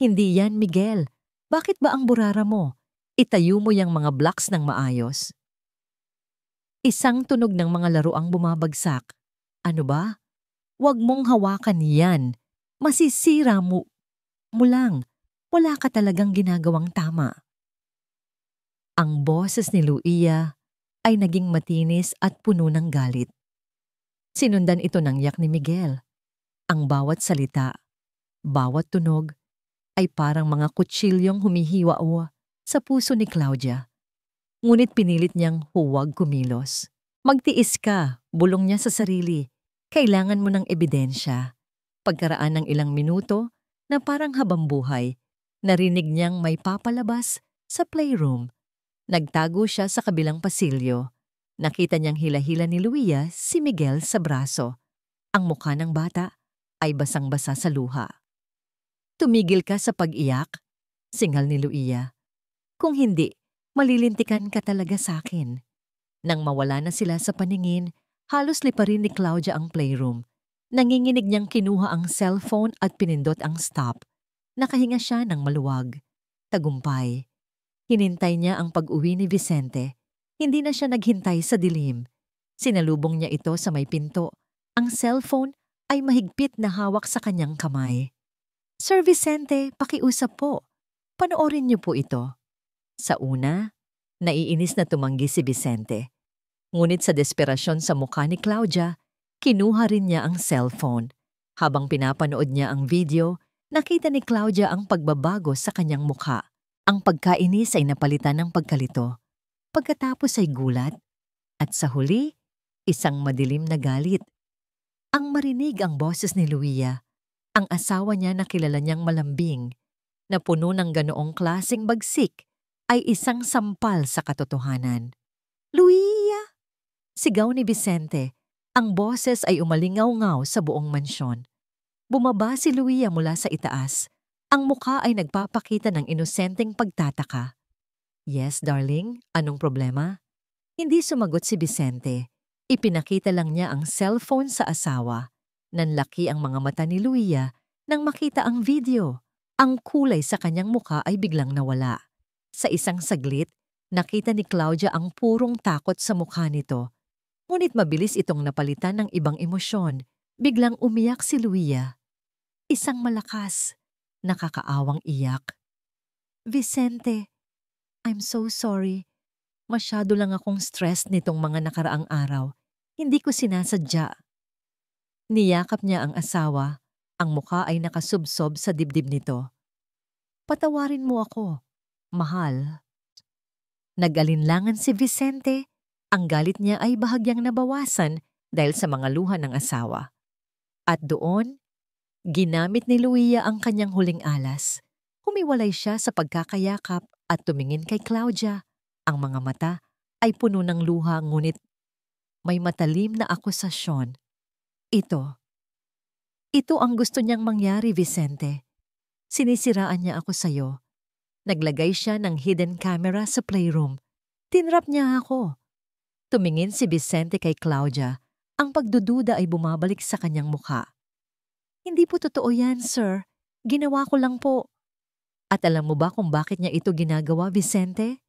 "Hindi yan, Miguel. Bakit ba ang burara mo? Itayo mo yung mga blocks ng maayos." Isang tunog ng mga laruang bumabagsak. "Ano ba? Huwag mong hawakan yan. Masisira mo lang. Wala ka talagang ginagawang tama." Ang boses ni Luia ay naging matinis at puno ng galit. Sinundan ito ng yak ni Miguel. Ang bawat salita, bawat tunog, ay parang mga kutsilyong humihiwa sa puso ni Claudia. Ngunit pinilit niyang huwag kumilos. "Magtiis ka," bulong niya sa sarili. "Kailangan mo ng ebidensya." Pagkaraan ng ilang minuto na parang habambuhay, narinig niyang may papalabas sa playroom. Nagtago siya sa kabilang pasilyo. Nakita niyang hila-hila ni Luia si Miguel sa braso. Ang mukha ng bata ay basang-basa sa luha. "Tumigil ka sa pag-iyak," singal ni Luia. "Kung hindi, malilintikan ka talaga sa akin." Nang mawala na sila sa paningin, halos liparin ni Claudia ang playroom. Nanginginig niyang kinuha ang cellphone at pinindot ang stop. Nakahinga siya ng maluwag. Tagumpay. Hinintay niya ang pag-uwi ni Vicente. Hindi na siya naghintay sa dilim. Sinalubong niya ito sa may pinto. Ang cellphone ay mahigpit na hawak sa kanyang kamay. "Sir Vicente, pakiusap po. Panoorin niyo po ito." Sa una, naiinis na tumanggi si Vicente. Ngunit sa desperasyon sa mukha ni Claudia, kinuha rin niya ang cellphone. Habang pinapanood niya ang video, nakita ni Claudia ang pagbabago sa kanyang mukha. Ang pagkainis ay napalitan ng pagkalito. Pagkatapos ay gulat. At sa huli, isang madilim na galit. Ang marinig ang boses ni Luia. Ang asawa niya na kilala niyang malambing, na puno ng ganoong klaseng bagsik, ay isang sampal sa katotohanan. "Luia!" Sigaw ni Vicente. Ang boses ay umalingaw-ngaw sa buong mansyon. Bumaba si Luia mula sa itaas. Ang mukha ay nagpapakita ng inosenteng pagtataka. "Yes, darling, anong problema?" Hindi sumagot si Vicente. Ipinakita lang niya ang cellphone sa asawa. Nanlaki ang mga mata ni Luia nang makita ang video. Ang kulay sa kanyang mukha ay biglang nawala. Sa isang saglit, nakita ni Claudia ang purong takot sa mukha nito. Ngunit mabilis itong napalitan ng ibang emosyon. Biglang umiyak si Luia. Isang malakas, nakakaawang iyak. "Vicente, I'm so sorry. Masyado lang akong stressed nitong mga nakaraang araw. Hindi ko sinasadya." Niyakap niya ang asawa. Ang mukha ay nakasubsob sa dibdib nito. "Patawarin mo ako, mahal." Nag-alinlangan si Vicente. Ang galit niya ay bahagyang nabawasan dahil sa mga luha ng asawa. At doon, ginamit ni Luia ang kanyang huling alas. Humiwalay siya sa pagkakayakap at tumingin kay Claudia. Ang mga mata ay puno ng luha ngunit may matalim na akusasyon. Ito ang gusto niyang mangyari, Vicente. Sinisiraan niya ako sa'yo. Naglagay siya ng hidden camera sa playroom. Tinrap niya ako. Tumingin si Vicente kay Claudia. Ang pagdududa ay bumabalik sa kanyang mukha. Hindi po totoo yan, sir. Ginawa ko lang po. At alam mo ba kung bakit niya ito ginagawa, Vicente?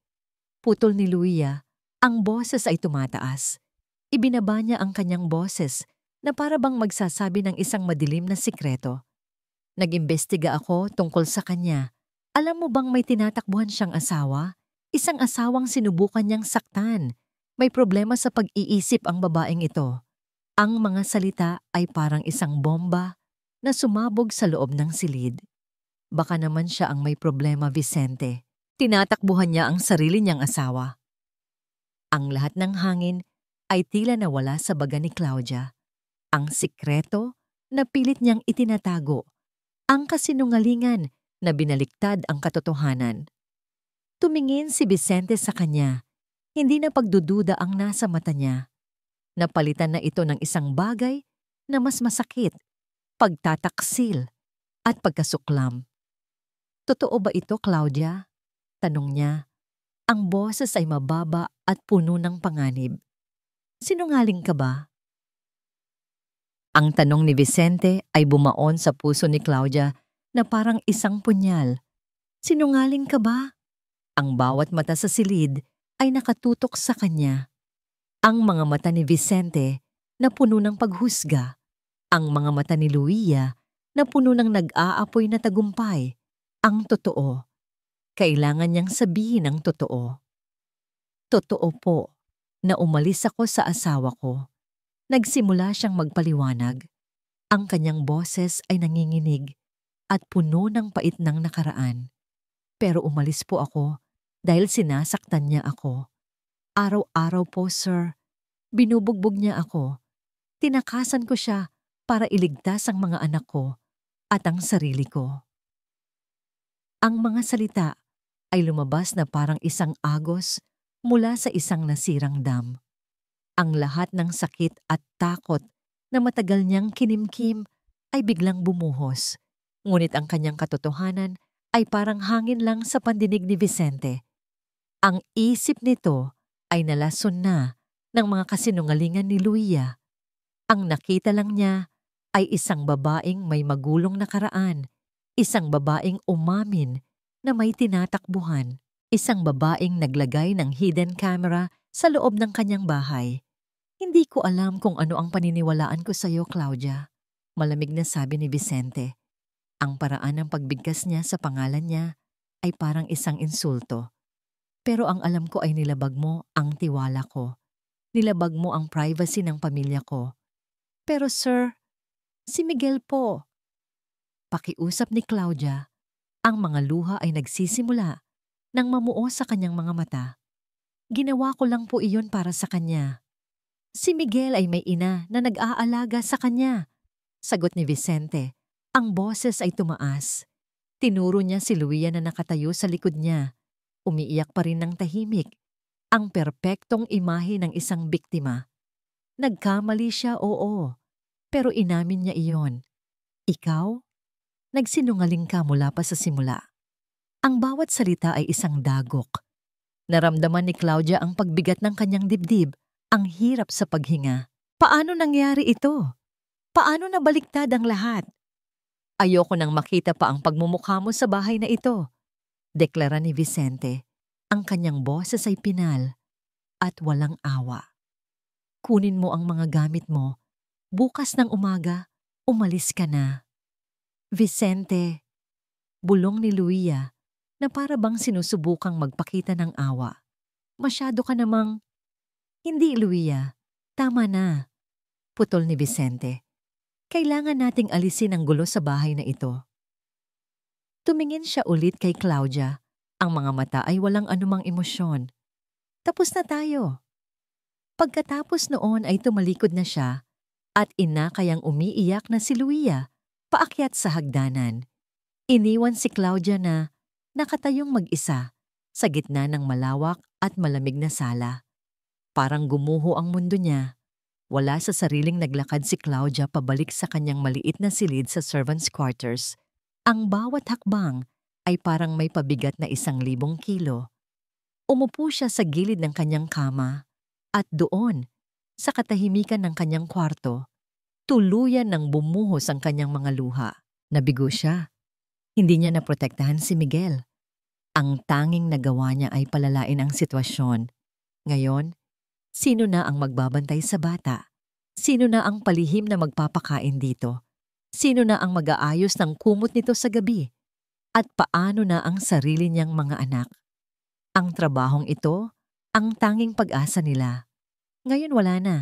Putol ni Luia. Ang boses ay tumataas. Ibinaba niya ang kanyang boses na para bang magsasabi ng isang madilim na sikreto. Nag-imbestiga ako tungkol sa kanya. Alam mo bang may tinatakbuhan siyang asawa? Isang asawang sinubukan niyang saktan. May problema sa pag-iisip ang babaeng ito. Ang mga salita ay parang isang bomba na sumabog sa loob ng silid. Baka naman siya ang may problema, Vicente. Tinatakbuhan niya ang sarili niyang asawa. Ang lahat ng hangin ay tila nawala sa baga ni Claudia. Ang sikreto na pilit niyang itinatago. Ang kasinungalingan na binaliktad ang katotohanan. Tumingin si Vicente sa kanya. Hindi na pagdududa ang nasa mata niya. Napalitan na ito ng isang bagay na mas masakit, pagtataksil at pagkasuklam. Totoo ba ito, Claudia? Tanong niya. Ang boses ay mababa at puno ng panganib. Sinungaling ka ba? Ang tanong ni Vicente ay bumaon sa puso ni Claudia na parang isang punyal. Sinungaling ka ba? Ang bawat mata sa silid ay nakatutok sa kanya. Ang mga mata ni Vicente na puno ng paghusga. Ang mga mata ni Luia na puno ng nag-aapoy na tagumpay. Ang totoo. Kailangan niyang sabihin ang totoo. Totoo po na umalis ako sa asawa ko. Nagsimula siyang magpaliwanag. Ang kanyang boses ay nanginginig at puno ng pait ng nakaraan. Pero umalis po ako dahil sinasaktan niya ako. Araw-araw po, sir. Binubugbog niya ako. Tinakasan ko siya para iligtas ang mga anak ko at ang sarili ko. Ang mga salita ay lumabas na parang isang agos mula sa isang nasirang dam. Ang lahat ng sakit at takot na matagal niyang kinimkim ay biglang bumuhos. Ngunit ang kanyang katotohanan ay parang hangin lang sa pandinig ni Vicente. Ang isip nito ay nalason na ng mga kasinungalingan ni Luia. Ang nakita lang niya ay isang babaeng may magulong nakaraan, isang babaeng umamin na may tinatakbuhan, isang babaeng naglagay ng hidden camera sa loob ng kanyang bahay. Hindi ko alam kung ano ang paniniwalaan ko sa iyo, Claudia. Malamig na sabi ni Vicente. Ang paraan ng pagbigkas niya sa pangalan niya ay parang isang insulto. Pero ang alam ko ay nilabag mo ang tiwala ko. Nilabag mo ang privacy ng pamilya ko. Pero sir, si Miguel po. Pakiusap ni Claudia. Ang mga luha ay nagsisimula nang mamuo sa kanyang mga mata. Ginawa ko lang po iyon para sa kanya. Si Miguel ay may ina na nag-aalaga sa kanya. Sagot ni Vicente. Ang boses ay tumaas. Tinuro niya si Luia na nakatayo sa likod niya. Umiiyak pa rin ng tahimik. Ang perpektong imahe ng isang biktima. Nagkamali siya, oo. Pero inamin niya iyon. Ikaw? Nagsinungaling ka mula pa sa simula. Ang bawat salita ay isang dagok. Naramdaman ni Claudia ang pagbigat ng kanyang dibdib. Ang hirap sa paghinga. Paano nangyari ito? Paano nabaliktad ang lahat? Ayoko nang makita pa ang pagmumukha mo sa bahay na ito, deklara ni Vicente. Ang kanyang boses ay pinal at walang awa. Kunin mo ang mga gamit mo. Bukas ng umaga, umalis ka na. Vicente, bulong ni Luia na para bang sinusubukang magpakita ng awa. Masyado ka namang... Hindi, Luia. Tama na. Putol ni Vicente. Kailangan nating alisin ang gulo sa bahay na ito. Tumingin siya ulit kay Claudia. Ang mga mata ay walang anumang emosyon. Tapos na tayo. Pagkatapos noon ay tumalikod na siya at inakayang umiiyak na si Luia paakyat sa hagdanan. Iniwan si Claudia na nakatayong mag-isa sa gitna ng malawak at malamig na sala. Parang gumuho ang mundo niya. Wala sa sariling naglakad si Claudia pabalik sa kanyang maliit na silid sa servants' quarters. Ang bawat hakbang ay parang may pabigat na 1,000 kilo. Umupo siya sa gilid ng kanyang kama at doon, sa katahimikan ng kanyang kwarto, tuluyan ng bumuhos ang kanyang mga luha. Nabigo siya. Hindi niya naprotektahan si Miguel. Ang tanging nagawa niya ay palalain ang sitwasyon. Ngayon, sino na ang magbabantay sa bata? Sino na ang palihim na magpapakain dito? Sino na ang mag-aayos ng kumot nito sa gabi? At paano na ang sarili niyang mga anak? Ang trabahong ito, ang tanging pag-asa nila. Ngayon wala na.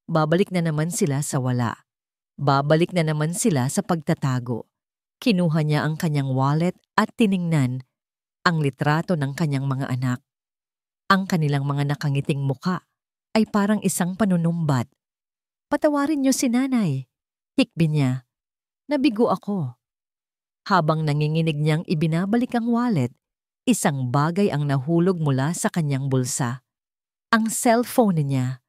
Babalik na naman sila sa wala. Babalik na naman sila sa pagtatago. Kinuha niya ang kanyang wallet at tiningnan ang litrato ng kanyang mga anak. Ang kanilang mga nakangiting muka ay parang isang panunumbat. Patawarin niyo si nanay. Hikbi niya. Nabigo ako. Habang nanginginig niyang ibinabalik ang wallet, isang bagay ang nahulog mula sa kanyang bulsa. Ang cellphone niya.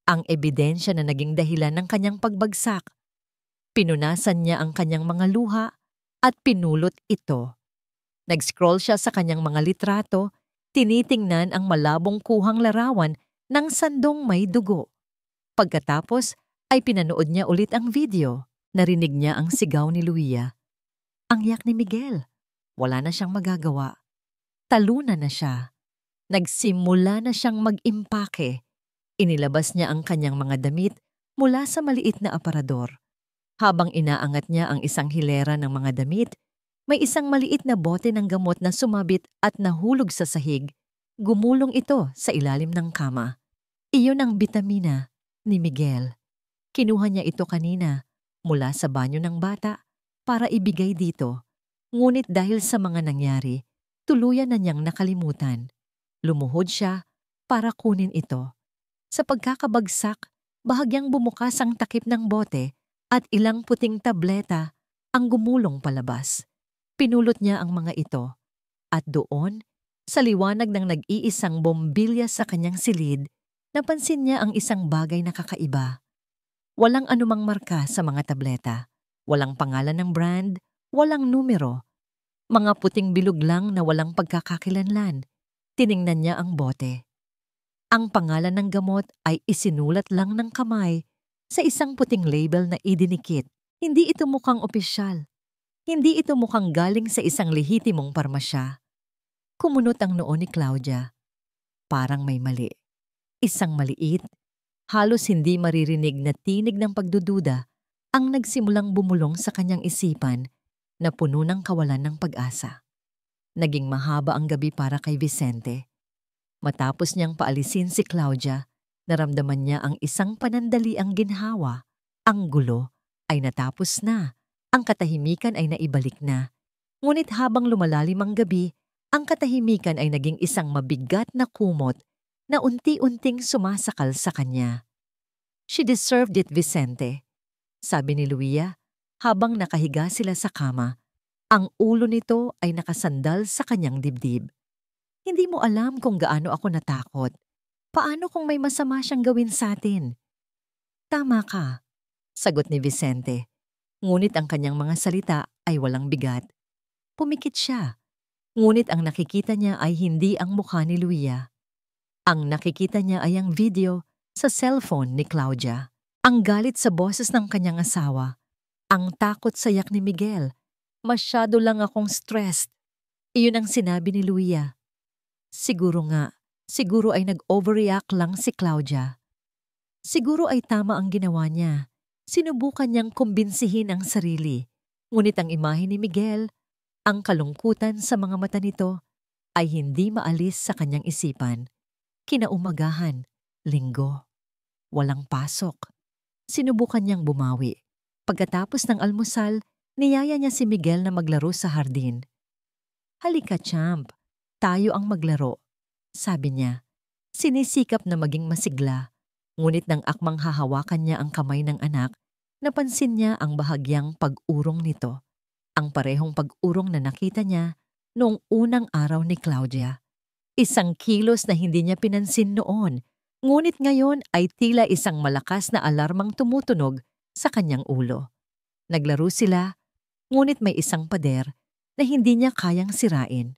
Ang ebidensya na naging dahilan ng kanyang pagbagsak. Pinunasan niya ang kanyang mga luha at pinulot ito. Nag-scroll siya sa kanyang mga litrato, tinitingnan ang malabong kuhang larawan ng sandong may dugo. Pagkatapos ay pinanood niya ulit ang video. Narinig niya ang sigaw ni Luia. Ang yak ni Miguel. Wala na siyang magagawa. Talunan na siya. Nagsimula na siyang mag-impake. Inilabas niya ang kanyang mga damit mula sa maliit na aparador. Habang inaangat niya ang isang hilera ng mga damit, may isang maliit na bote ng gamot na sumabit at nahulog sa sahig. Gumulong ito sa ilalim ng kama. Iyon ang bitamina ni Miguel. Kinuha niya ito kanina mula sa banyo ng bata para ibigay dito. Ngunit dahil sa mga nangyari, tuluyan na niyang nakalimutan. Lumuhod siya para kunin ito. Sa pagkakabagsak, bahagyang bumukas ang takip ng bote at ilang puting tableta ang gumulong palabas. Pinulot niya ang mga ito. At doon, sa liwanag ng nag-iisang bombilya sa kanyang silid, napansin niya ang isang bagay na kakaiba. Walang anumang marka sa mga tableta. Walang pangalan ng brand, walang numero. Mga puting bilog lang na walang pagkakakilanlan. Tiningnan niya ang bote. Ang pangalan ng gamot ay isinulat lang ng kamay sa isang puting label na idinikit. Hindi ito mukhang opisyal. Hindi ito mukhang galing sa isang lehitimong parmasya. Kumunot ang noo ni Claudia. Parang may mali. Isang maliit, halos hindi maririnig na tinig ng pagdududa ang nagsimulang bumulong sa kanyang isipan na puno ng kawalan ng pag-asa. Naging mahaba ang gabi para kay Vicente. Matapos niyang paalisin si Claudia, naramdaman niya ang isang panandaliang ginhawa. Ang gulo ay natapos na. Ang katahimikan ay naibalik na. Ngunit habang lumalalim ang gabi, ang katahimikan ay naging isang mabigat na kumot na unti-unting sumasakal sa kanya. She deserved it, Vicente, sabi ni Luia habang nakahiga sila sa kama. Ang ulo nito ay nakasandal sa kanyang dibdib. Hindi mo alam kung gaano ako natakot. Paano kung may masama siyang gawin sa atin? Tama ka, sagot ni Vicente. Ngunit ang kanyang mga salita ay walang bigat. Pumikit siya. Ngunit ang nakikita niya ay hindi ang mukha ni Luia. Ang nakikita niya ay ang video sa cellphone ni Claudia. Ang galit sa boses ng kanyang asawa. Ang takot sa yak ni Miguel. Masyado lang akong stressed. Iyon ang sinabi ni Luia. Siguro ay nag-overreact lang si Claudia. Siguro ay tama ang ginawa niya. Sinubukan niyang kumbinsihin ang sarili. Ngunit ang imahe ni Miguel, ang kalungkutan sa mga mata nito, ay hindi maalis sa kanyang isipan. Kinaumagahan, linggo, walang pasok. Sinubukan niyang bumawi. Pagkatapos ng almusal, niyaya niya si Miguel na maglaro sa hardin. Halika, champ. Tayo ang maglaro, sabi niya. Sinisikap na maging masigla. Ngunit nang akmang hahawakan niya ang kamay ng anak, napansin niya ang bahagyang pag-urong nito. Ang parehong pag-urong na nakita niya noong unang araw ni Claudia. Isang kilos na hindi niya pinansin noon, ngunit ngayon ay tila isang malakas na alarmang tumutunog sa kanyang ulo. Naglaro sila, ngunit may isang pader na hindi niya kayang sirain.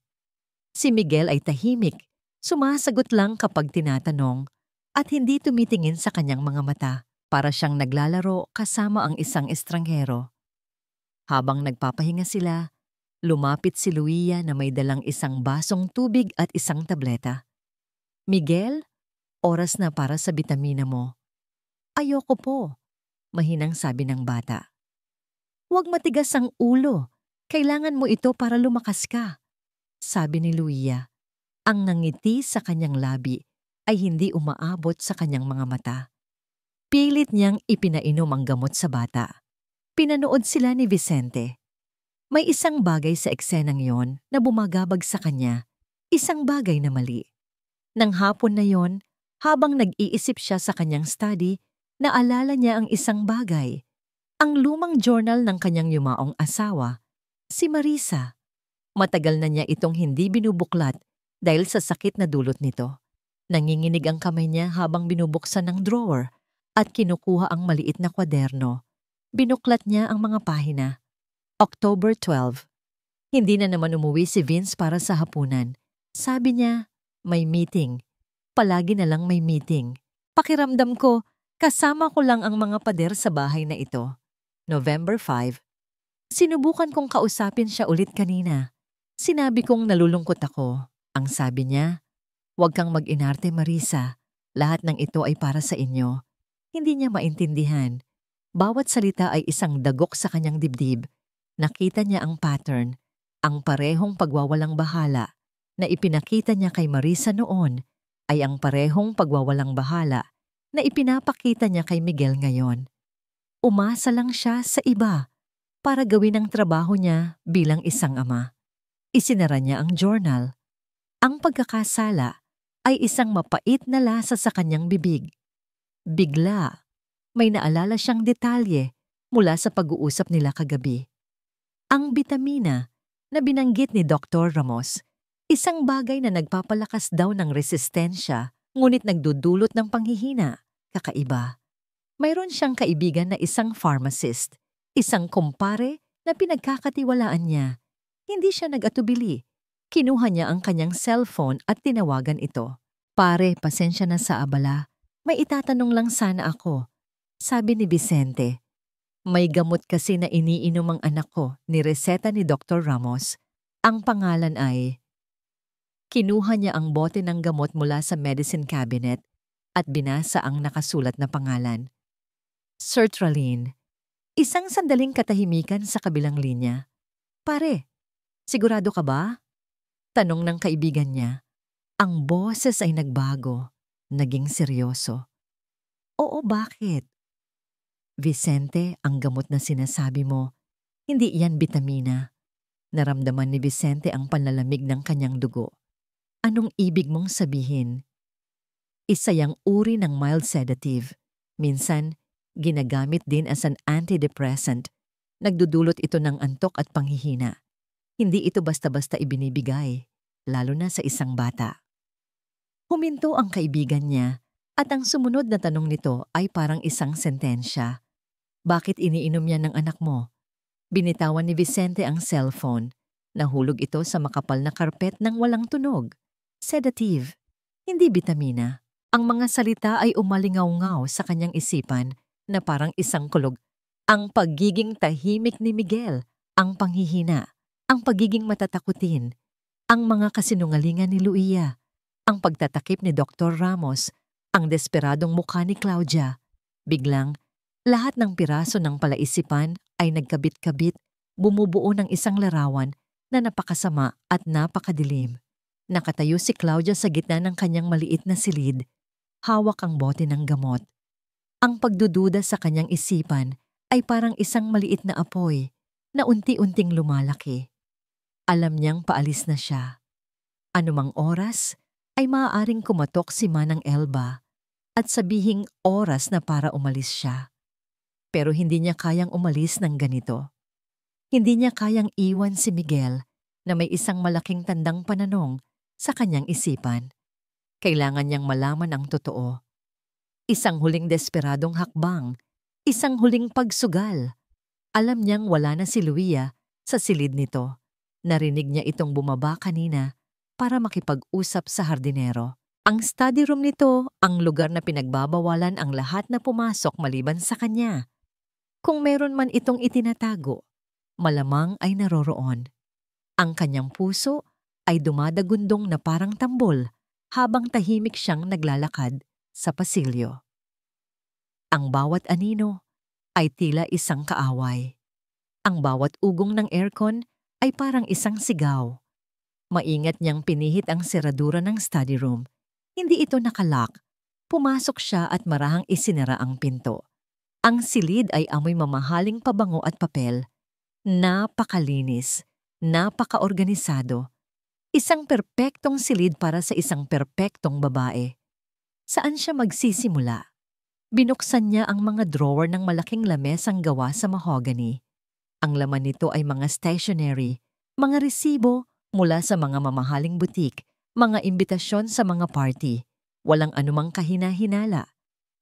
Si Miguel ay tahimik, sumasagot lang kapag tinatanong at hindi tumitingin sa kanyang mga mata para siyang naglalaro kasama ang isang estranghero. Habang nagpapahinga sila, lumapit si Luia na may dalang isang basong tubig at isang tableta. "Miguel, oras na para sa bitamina mo." "Ayoko po," mahinang sabi ng bata. "Huwag matigas ang ulo. Kailangan mo ito para lumakas ka," sabi ni Luia. Ang ngangiti sa kanyang labi ay hindi umaabot sa kanyang mga mata. Pilit niyang ipinainom ang gamot sa bata. Pinanood sila ni Vicente. May isang bagay sa eksenang yon na bumagabag sa kanya, isang bagay na mali. Nang hapon na yon, habang nag-iisip siya sa kanyang study, naalala niya ang isang bagay. Ang lumang journal ng kanyang yumaong asawa, si Marisa. Matagal na niya itong hindi binubuklat dahil sa sakit na dulot nito. Nanginginig ang kamay niya habang binubuksan ng drawer at kinukuha ang maliit na kwaderno. Binuklat niya ang mga pahina. October 12. Hindi na naman umuwi si Vince para sa hapunan. Sabi niya, may meeting. Palagi na lang may meeting. Pakiramdam ko, kasama ko lang ang mga pader sa bahay na ito. November 5. Sinubukan kong kausapin siya ulit kanina. Sinabi kong nalulungkot ako. Ang sabi niya, "Huwag kang mag-inarte, Marisa. Lahat ng ito ay para sa inyo." Hindi niya maintindihan. Bawat salita ay isang dagok sa kanyang dibdib. Nakita niya ang pattern, ang parehong pagwawalang bahala na ipinakita niya kay Marisa noon ay ang parehong pagwawalang bahala na ipinapakita niya kay Miguel ngayon. Umasa lang siya sa iba para gawin ang trabaho niya bilang isang ama. Isinara niya ang journal. Ang pagkakasala ay isang mapait na lasa sa kanyang bibig. Bigla, may naalala siyang detalye mula sa pag-uusap nila kagabi. Ang bitamina na binanggit ni Dr. Ramos, isang bagay na nagpapalakas daw ng resistensya ngunit nagdudulot ng panghihina, kakaiba. Mayroon siyang kaibigan na isang pharmacist, isang kumpare na pinagkakatiwalaan niya. Hindi siya nag-atubili. Kinuha niya ang kanyang cellphone at tinawagan ito. "Pare, pasensya na sa abala. May itatanong lang sana ako," sabi ni Vicente. "May gamot kasi na iniinom ang anak ko ni reseta ni Dr. Ramos. Ang pangalan ay..." Kinuha niya ang bote ng gamot mula sa medicine cabinet at binasa ang nakasulat na pangalan. Sertraline. Isang sandaling katahimikan sa kabilang linya. "Pare, sigurado ka ba?" Tanong ng kaibigan niya. Ang boses ay nagbago, naging seryoso. "Oo, bakit?" "Vicente, ang gamot na sinasabi mo, hindi iyan bitamina." Naramdaman ni Vicente ang panlalamig ng kanyang dugo. "Anong ibig mong sabihin?" "Isa yang uri ng mild sedative. Minsan, ginagamit din as an antidepressant. Nagdudulot ito ng antok at panghihina. Hindi ito basta-basta ibinibigay, lalo na sa isang bata." Huminto ang kaibigan niya at ang sumunod na tanong nito ay parang isang sentensya. "Bakit iniinom yan ng anak mo?" Binitawan ni Vicente ang cellphone. Nahulog ito sa makapal na karpet ng walang tunog. Sedative, hindi bitamina. Ang mga salita ay umalingaw-ngaw sa kanyang isipan na parang isang kulog. Ang pagiging tahimik ni Miguel, ang panghihina, ang pagiging matatakutin, ang mga kasinungalingan ni Luia, ang pagtatakip ni Dr. Ramos, ang desperadong mukha ni Claudia. Biglang, lahat ng piraso ng palaisipan ay nagkabit-kabit, bumubuo ng isang larawan na napakasama at napakadilim. Nakatayo si Claudia sa gitna ng kanyang maliit na silid. Hawak ang bote ng gamot. Ang pagdududa sa kanyang isipan ay parang isang maliit na apoy na unti-unting lumalaki. Alam niyang paalis na siya. Anumang oras ay maaaring kumatok si Manang Elba at sabihing oras na para umalis siya. Pero hindi niya kayang umalis ng ganito. Hindi niya kayang iwan si Miguel na may isang malaking tandang pananong sa kanyang isipan. Kailangan niyang malaman ang totoo. Isang huling desperadong hakbang, isang huling pagsugal. Alam niyang wala na si Luia sa silid nito. Narinig niya itong bumaba kanina para makipag-usap sa hardinero. Ang study room nito, ang lugar na pinagbabawalan ang lahat na pumasok maliban sa kanya. Kung meron man itong itinatago, malamang ay naroroon. Ang kanyang puso ay dumadagundong na parang tambol habang tahimik siyang naglalakad sa pasilyo. Ang bawat anino ay tila isang kaaway. Ang bawat ugong ng aircon ay parang isang sigaw. Maingat niyang pinihit ang seradura ng study room. Hindi ito nakalock. Pumasok siya at marahang isinara ang pinto. Ang silid ay amoy mamahaling pabango at papel. Napakalinis, napakaorganisado. Isang perpektong silid para sa isang perpektong babae. Saan siya magsisimula? Binuksan niya ang mga drawer ng malaking lamesang gawa sa mahogany. Ang laman nito ay mga stationery, mga resibo mula sa mga mamahaling butik, mga imbitasyon sa mga party. Walang anumang kahina-hinala.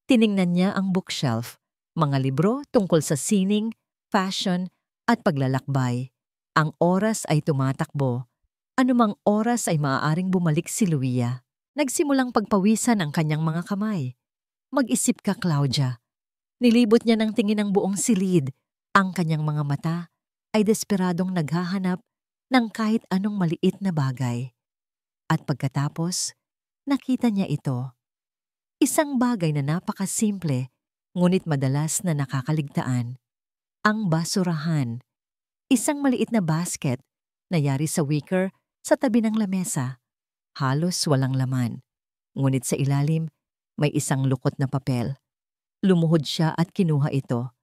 Tiningnan niya ang bookshelf, mga libro tungkol sa sining, fashion, at paglalakbay. Ang oras ay tumatakbo. Anumang oras ay maaaring bumalik si Luia. Nagsimulang pagpawisan ang kanyang mga kamay. Mag-isip ka, Claudia. Nilibot niya ng tingin ang buong silid. Ang kanyang mga mata ay desperadong naghahanap ng kahit anong maliit na bagay. At pagkatapos, nakita niya ito. Isang bagay na napakasimple, ngunit madalas na nakakaligtaan. Ang basurahan. Isang maliit na basket na yari sa wicker sa tabi ng lamesa. Halos walang laman. Ngunit sa ilalim, may isang lukot na papel. Lumuhod siya at kinuha ito.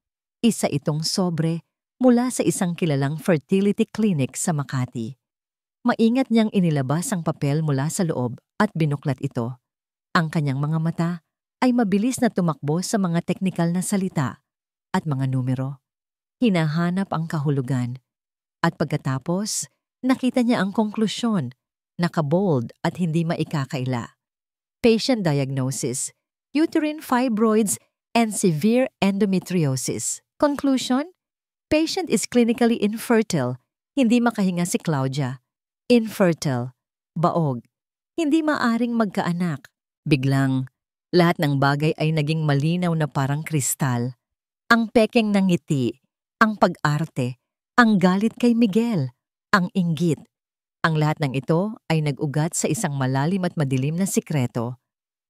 Isa itong sobre mula sa isang kilalang fertility clinic sa Makati. Maingat niyang inilabas ang papel mula sa loob at binuklat ito. Ang kanyang mga mata ay mabilis na tumakbo sa mga teknikal na salita at mga numero. Hinahanap ang kahulugan. At pagkatapos, nakita niya ang konklusyon, nakabold at hindi maikakaila. Patient diagnosis, uterine fibroids and severe endometriosis. Conclusion, patient is clinically infertile, hindi makahinga si Claudia. Infertile, baog, hindi maaring magkaanak. Biglang, lahat ng bagay ay naging malinaw na parang kristal. Ang pekeng ng ngiti, ang pag-arte, ang galit kay Miguel, ang inggit. Ang lahat ng ito ay nag-ugat sa isang malalim at madilim na sikreto.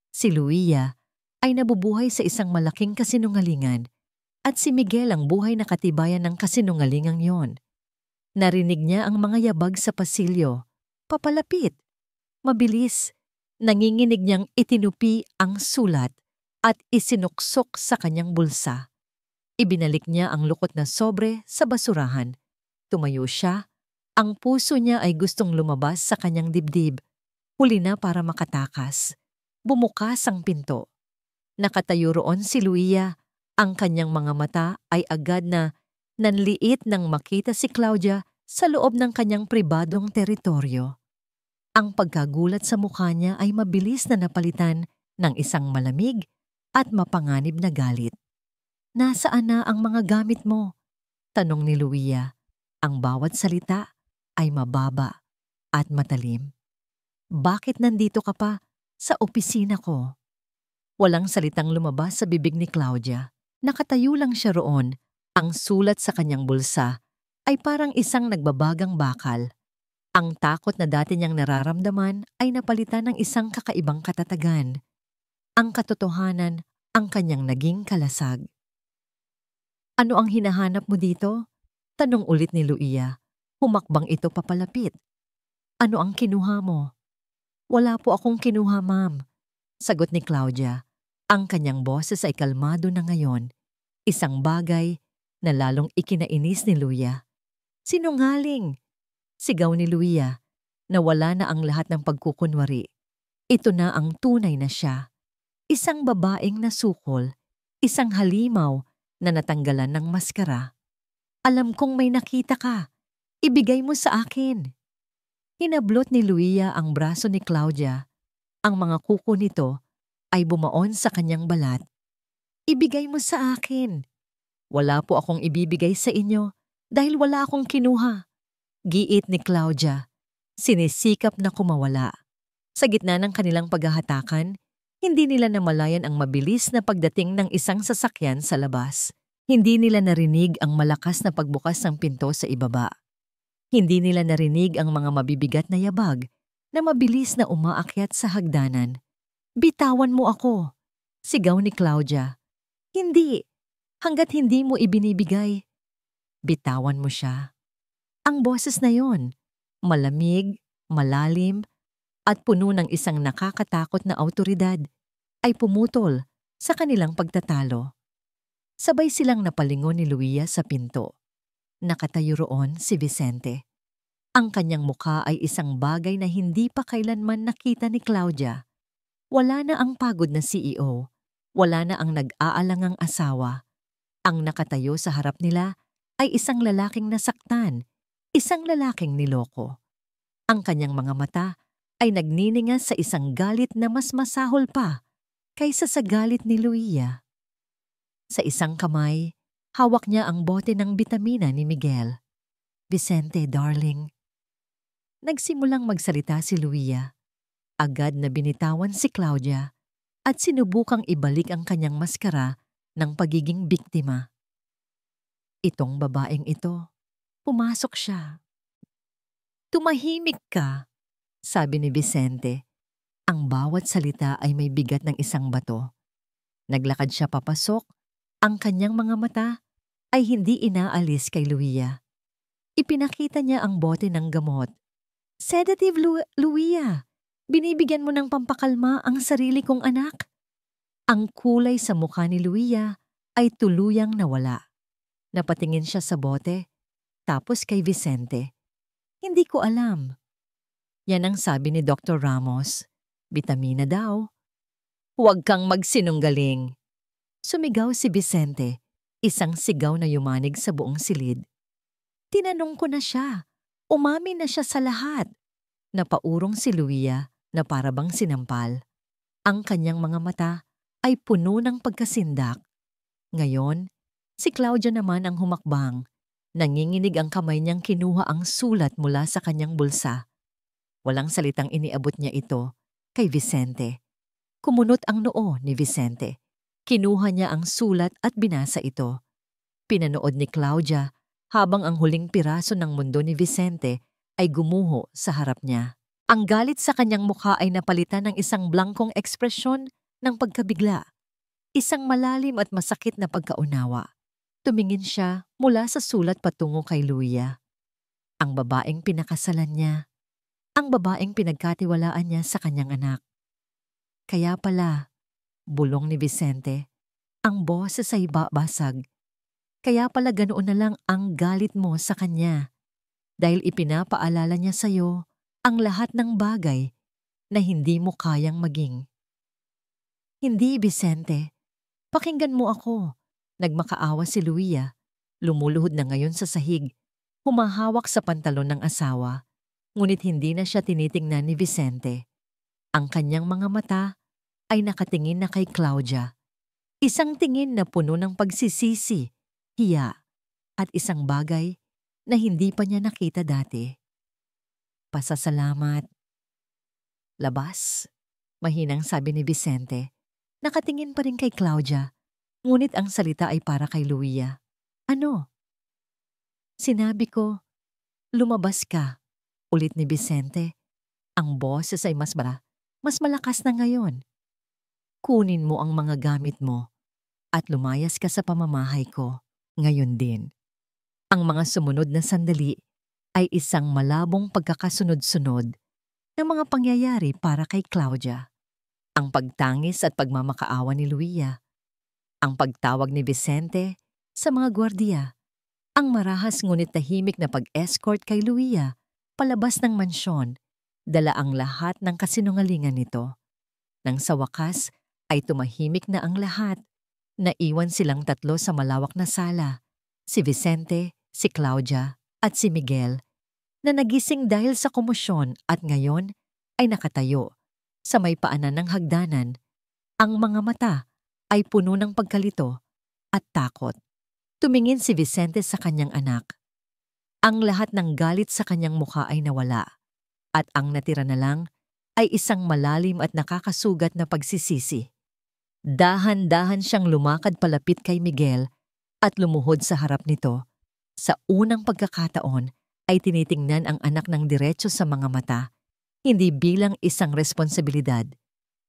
Si Luia ay nabubuhay sa isang malaking kasinungalingan at si Miguel ang buhay na katibayan ng kasinungalingang yon. Narinig niya ang mga yabag sa pasilyo, papalapit, mabilis. Nanginginig niyang itinupi ang sulat at isinuksok sa kanyang bulsa. Ibinalik niya ang lukot na sobre sa basurahan. Tumayo siya. Ang puso niya ay gustong lumabas sa kanyang dibdib. Huli na para makatakas. Bumukas ang pinto. Nakatayo roon si Luia. Ang kanyang mga mata ay agad na nanliit nang makita si Claudia sa loob ng kanyang pribadong teritoryo. Ang pagkagulat sa mukha niya ay mabilis na napalitan ng isang malamig at mapanganib na galit. Nasaan na ang mga gamit mo? Tanong ni Luia. Ang bawat salita ay mababa at matalim. Bakit nandito ka pa sa opisina ko? Walang salitang lumabas sa bibig ni Claudia. Nakatayo lang siya roon. Ang sulat sa kanyang bulsa ay parang isang nagbabagang bakal. Ang takot na dati niyang nararamdaman ay napalitan ng isang kakaibang katatagan. Ang katotohanan ang kanyang naging kalasag. Ano ang hinahanap mo dito? Tanong ulit ni Luia. Humakbang ito papalapit. Ano ang kinuha mo? Wala po akong kinuha, ma'am. Sagot ni Claudia. Ang kanyang boses ay kalmado na ngayon. Isang bagay na lalong ikinainis ni Luia. Sinungaling! Sigaw ni Luia. Nawala na ang lahat ng pagkukunwari. Ito na ang tunay na siya. Isang babaeng nasukol, isang halimaw na natanggalan ng maskara. Alam kong may nakita ka. Ibigay mo sa akin. Hinablot ni Luia ang braso ni Claudia. Ang mga kuko nito ay bumaon sa kanyang balat. Ibigay mo sa akin. Wala po akong ibibigay sa inyo dahil wala akong kinuha. Giit ni Claudia. Sinisikap na kumawala. Sa gitna ng kanilang paghahatakan, hindi nila namalayan ang mabilis na pagdating ng isang sasakyan sa labas. Hindi nila narinig ang malakas na pagbukas ng pinto sa ibaba. Hindi nila narinig ang mga mabibigat na yabag na mabilis na umaakyat sa hagdanan. Bitawan mo ako, sigaw ni Claudia. Hindi, hanggat hindi mo ibinibigay. Bitawan mo siya. Ang boses na yon, malamig, malalim, at puno ng isang nakakatakot na awtoridad, ay pumutol sa kanilang pagtatalo. Sabay silang napalingon ni Luia sa pinto. Nakatayo roon si Vicente. Ang kanyang mukha ay isang bagay na hindi pa kailanman nakita ni Claudia. Wala na ang pagod na CEO. Wala na ang nag-aalangang asawa. Ang nakatayo sa harap nila ay isang lalaking nasaktan, isang lalaking niloko. Ang kanyang mga mata ay nagniningas sa isang galit na mas masahol pa kaysa sa galit ni Luia. Sa isang kamay, hawak niya ang bote ng bitamina ni Miguel. Vicente, darling. Nagsimulang magsalita si Luia. Agad na binitawan si Claudia at sinubukang ibalik ang kanyang maskara ng pagiging biktima. Itong babaeng ito, pumasok siya. Tumahimik ka, sabi ni Vicente. Ang bawat salita ay may bigat ng isang bato. Naglakad siya papasok. Ang kanyang mga mata ay hindi inaalis kay Luia. Ipinakita niya ang bote ng gamot. Sedative, Luia. Binibigyan mo ng pampakalma ang sarili kong anak. Ang kulay sa mukha ni Luia ay tuluyang nawala. Napatingin siya sa bote, tapos kay Vicente. Hindi ko alam. Yan ang sabi ni Dr. Ramos. Bitamina daw. Huwag kang magsinunggaling. Sumigaw si Vicente, isang sigaw na yumanig sa buong silid. Tinanong ko na siya. Umamin na siya sa lahat. Napaurong si Luia na parabang sinampal. Ang kanyang mga mata ay puno ng pagkasindak. Ngayon, si Claudia naman ang humakbang. Nanginginig ang kamay niyang kinuha ang sulat mula sa kanyang bulsa. Walang salitang iniabot niya ito kay Vicente. Kumunot ang noo ni Vicente. Kinuha niya ang sulat at binasa ito. Pinanood ni Claudia habang ang huling piraso ng mundo ni Vicente ay gumuho sa harap niya. Ang galit sa kanyang mukha ay napalitan ng isang blangkong ekspresyon ng pagkabigla. Isang malalim at masakit na pagkaunawa. Tumingin siya mula sa sulat patungo kay Luia. Ang babaeng pinakasalan niya. Ang babaeng pinagkatiwalaan niya sa kanyang anak. Kaya pala, bulong ni Vicente, ang boses ay basag. Kaya pala ganoon na lang ang galit mo sa kanya. Dahil ipinapaalala niya sa'yo ang lahat ng bagay na hindi mo kayang maging. Hindi, Vicente. Pakinggan mo ako. Nagmakaawa si Luia. Lumuluhod na ngayon sa sahig. Humahawak sa pantalon ng asawa. Ngunit hindi na siya tinitingnan ni Vicente. Ang kanyang mga mata ay nakatingin na kay Claudia. Isang tingin na puno ng pagsisisi, hiya, at isang bagay na hindi pa niya nakita dati. Pasasalamat. Labas, mahinang sabi ni Vicente. Nakatingin pa rin kay Claudia, ngunit ang salita ay para kay Luia. Ano? Sinabi ko, lumabas ka, ulit ni Vicente. Ang boses ay mas malakas na ngayon. Kunin mo ang mga gamit mo at lumayas ka sa pamamahay ko ngayon din. Ang mga sumunod na sandali ay isang malabong pagkakasunod-sunod ng mga pangyayari para kay Claudia. Ang pagtangis at pagmamakaawa ni Luia, ang pagtawag ni Vicente sa mga gwardiya, ang marahas ngunit tahimik na pag-escort kay Luia palabas ng mansyon, dala ang lahat ng kasinungalingan nito. Nang sa wakas ay tumahimik na ang lahat. Naiwan silang tatlo sa malawak na sala, si Vicente, si Claudia, at si Miguel, na nagising dahil sa komosyon at ngayon ay nakatayo sa may paanan ng hagdanan. Ang mga mata ay puno ng pagkalito at takot. Tumingin si Vicente sa kanyang anak. Ang lahat ng galit sa kanyang mukha ay nawala at ang natira na lang ay isang malalim at nakakasugat na pagsisisi. Dahan-dahan siyang lumakad palapit kay Miguel at lumuhod sa harap nito. Sa unang pagkakataon ay tinitingnan ang anak ng diretso sa mga mata, hindi bilang isang responsibilidad,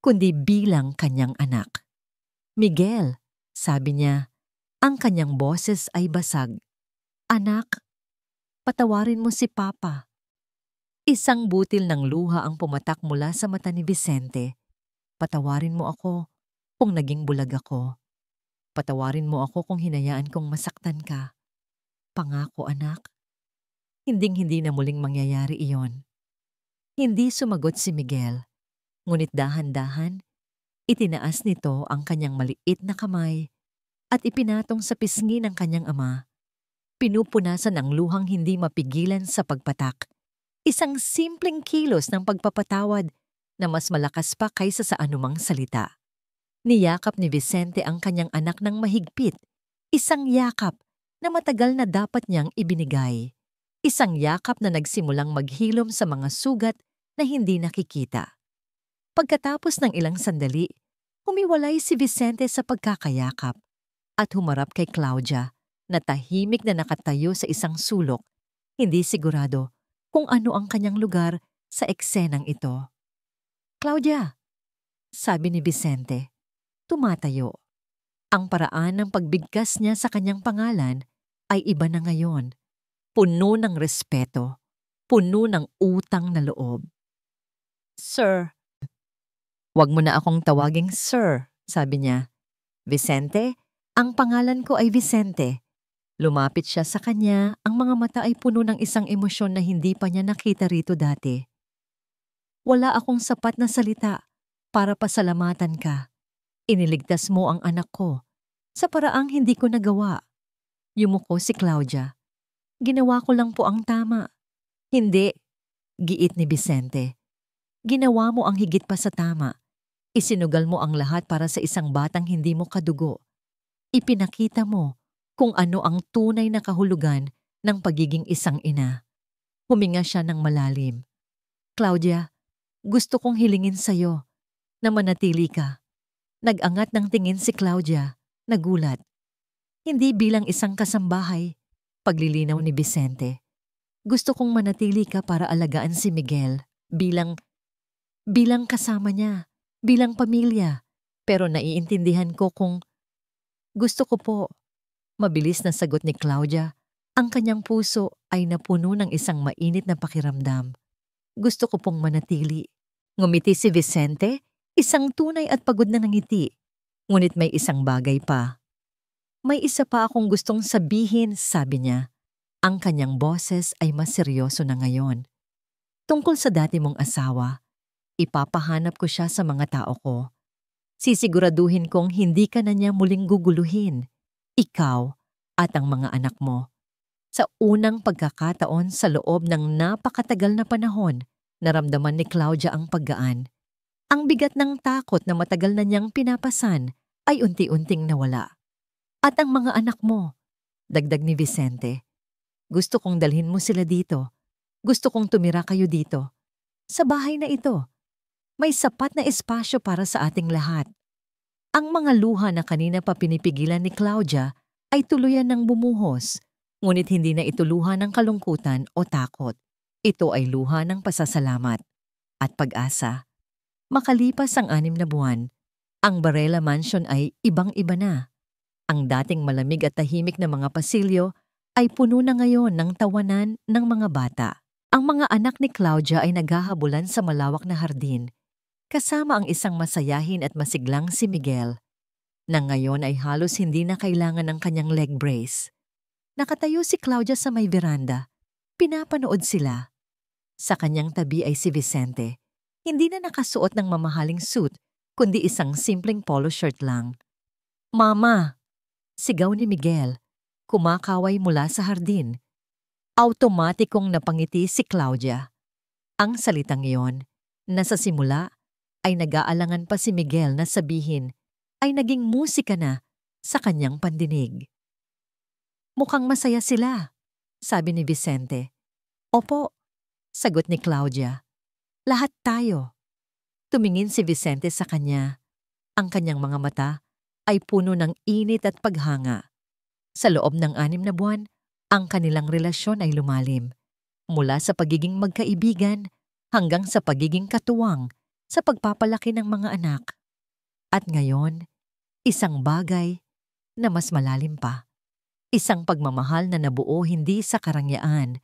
kundi bilang kanyang anak. "Miguel," sabi niya, ang kanyang boses ay basag. "Anak, patawarin mo si Papa." Isang butil ng luha ang pumatak mula sa mata ni Vicente. "Patawarin mo ako kung naging bulag ako. Patawarin mo ako kung hinayaan kong masaktan ka. Pangako, anak, hinding-hindi na muling mangyayari iyon." Hindi sumagot si Miguel, ngunit dahan-dahan, itinaas nito ang kanyang maliit na kamay at ipinatong sa pisngi ng kanyang ama. Pinupunasan ang luhang hindi mapigilan sa pagpatak. Isang simpleng kilos ng pagpapatawad na mas malakas pa kaysa sa anumang salita. Niyakap ni Vicente ang kanyang anak ng mahigpit. Isang yakap na matagal na dapat niyang ibinigay. Isang yakap na nagsimulang maghilom sa mga sugat na hindi nakikita. Pagkatapos ng ilang sandali, humiwalay si Vicente sa pagkakayakap at humarap kay Claudia na tahimik na nakatayo sa isang sulok, hindi sigurado kung ano ang kanyang lugar sa eksenang ito. "Claudia," sabi ni Vicente, tumatayo. Ang paraan ng pagbigkas niya sa kanyang pangalan ay iba na ngayon. Puno ng respeto, puno ng utang na loob. "Sir." "Wag mo na akong tawaging sir," sabi niya. "Vicente, ang pangalan ko ay Vicente." Lumapit siya sa kanya, ang mga mata ay puno ng isang emosyon na hindi pa niya nakita rito dati. "Wala akong sapat na salita para pasalamatan ka. Iniligtas mo ang anak ko sa paraang hindi ko nagawa." Yumuko si Claudia. "Ginawa ko lang po ang tama." "Hindi," giit ni Vicente. "Ginawa mo ang higit pa sa tama. Isinugal mo ang lahat para sa isang batang hindi mo kadugo. Ipinakita mo kung ano ang tunay na kahulugan ng pagiging isang ina." Huminga siya ng malalim. "Claudia, gusto kong hilingin sa'yo na manatili ka." Nag-angat ng tingin si Claudia, nagulat. "Hindi bilang isang kasambahay," paglilinaw ni Vicente. "Gusto kong manatili ka para alagaan si Miguel bilang kasama niya, bilang pamilya. Pero naiintindihan ko kung..." "Gusto ko po." Mabilis na sagot ni Claudia. Ang kanyang puso ay napuno ng isang mainit na pakiramdam. "Gusto ko pong manatili." Ngumiti si Vicente, isang tunay at pagod na ngiti. Ngunit may isang bagay pa. "May isa pa akong gustong sabihin," sabi niya. Ang kanyang boses ay mas seryoso na ngayon. "Tungkol sa dati mong asawa, ipapahanap ko siya sa mga tao ko. Sisiguraduhin kong hindi ka na niya muling guguluhin, ikaw at ang mga anak mo." Sa unang pagkakataon sa loob ng napakatagal na panahon, naramdaman ni Claudia ang paggaan. Ang bigat ng takot na matagal na niyang pinapasan ay unti-unting nawala. "At ang mga anak mo," dagdag ni Vicente. "Gusto kong dalhin mo sila dito. Gusto kong tumira kayo dito. Sa bahay na ito. May sapat na espasyo para sa ating lahat." Ang mga luha na kanina pa pinipigilan ni Claudia ay tuluyan ng bumuhos, ngunit hindi na ito luha ng kalungkutan o takot. Ito ay luha ng pasasalamat at pag-asa. Makalipas ang 6 na buwan, ang Varela Mansion ay ibang-iba na. Ang dating malamig at tahimik na mga pasilyo ay puno na ngayon ng tawanan ng mga bata. Ang mga anak ni Claudia ay naghahabulan sa malawak na hardin, kasama ang isang masayahin at masiglang si Miguel, na ngayon ay halos hindi na kailangan ng kanyang leg brace. Nakatayo si Claudia sa may veranda. Pinapanood sila. Sa kanyang tabi ay si Vicente. Hindi na nakasuot ng mamahaling suit, kundi isang simpleng polo shirt lang. "Mama!" sigaw ni Miguel, kumakaway mula sa hardin. Automatikong napangiti si Claudia. Ang salitang iyon, na sa simula ay nag-aalangan pa si Miguel na sabihin, ay naging musika na sa kanyang pandinig. "Mukhang masaya sila," sabi ni Vicente. "Opo," sagot ni Claudia. "Lahat tayo." Tumingin si Vicente sa kanya. Ang kanyang mga mata ay puno ng init at paghanga. Sa loob ng 6 na buwan, ang kanilang relasyon ay lumalim. Mula sa pagiging magkaibigan hanggang sa pagiging katuwang sa pagpapalaki ng mga anak. At ngayon, isang bagay na mas malalim pa. Isang pagmamahal na nabuo hindi sa karangyaan,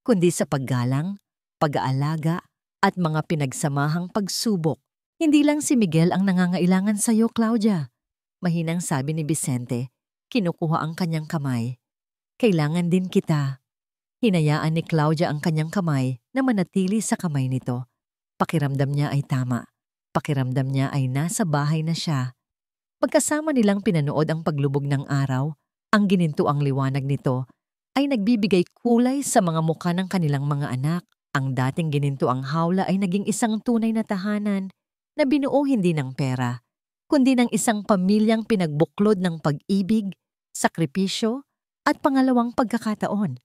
kundi sa paggalang, pag-aalaga, at mga pinagsamahang pagsubok. "Hindi lang si Miguel ang nangangailangan sa iyo, Claudia," mahinang sabi ni Vicente, kinukuha ang kanyang kamay. "Kailangan din kita." Hinayaan ni Claudia ang kanyang kamay na manatili sa kamay nito. Pakiramdam niya ay tama. Pakiramdam niya ay nasa bahay na siya. Pagkasama nilang pinanood ang paglubog ng araw, ang ginintuang liwanag nito ay nagbibigay kulay sa mga mukha ng kanilang mga anak. Ang dating ginintuang hawla ay naging isang tunay na tahanan na binuo hindi ng pera, kundi ng isang pamilyang pinagbuklod ng pag-ibig, sakripisyo, at pangalawang pagkakataon.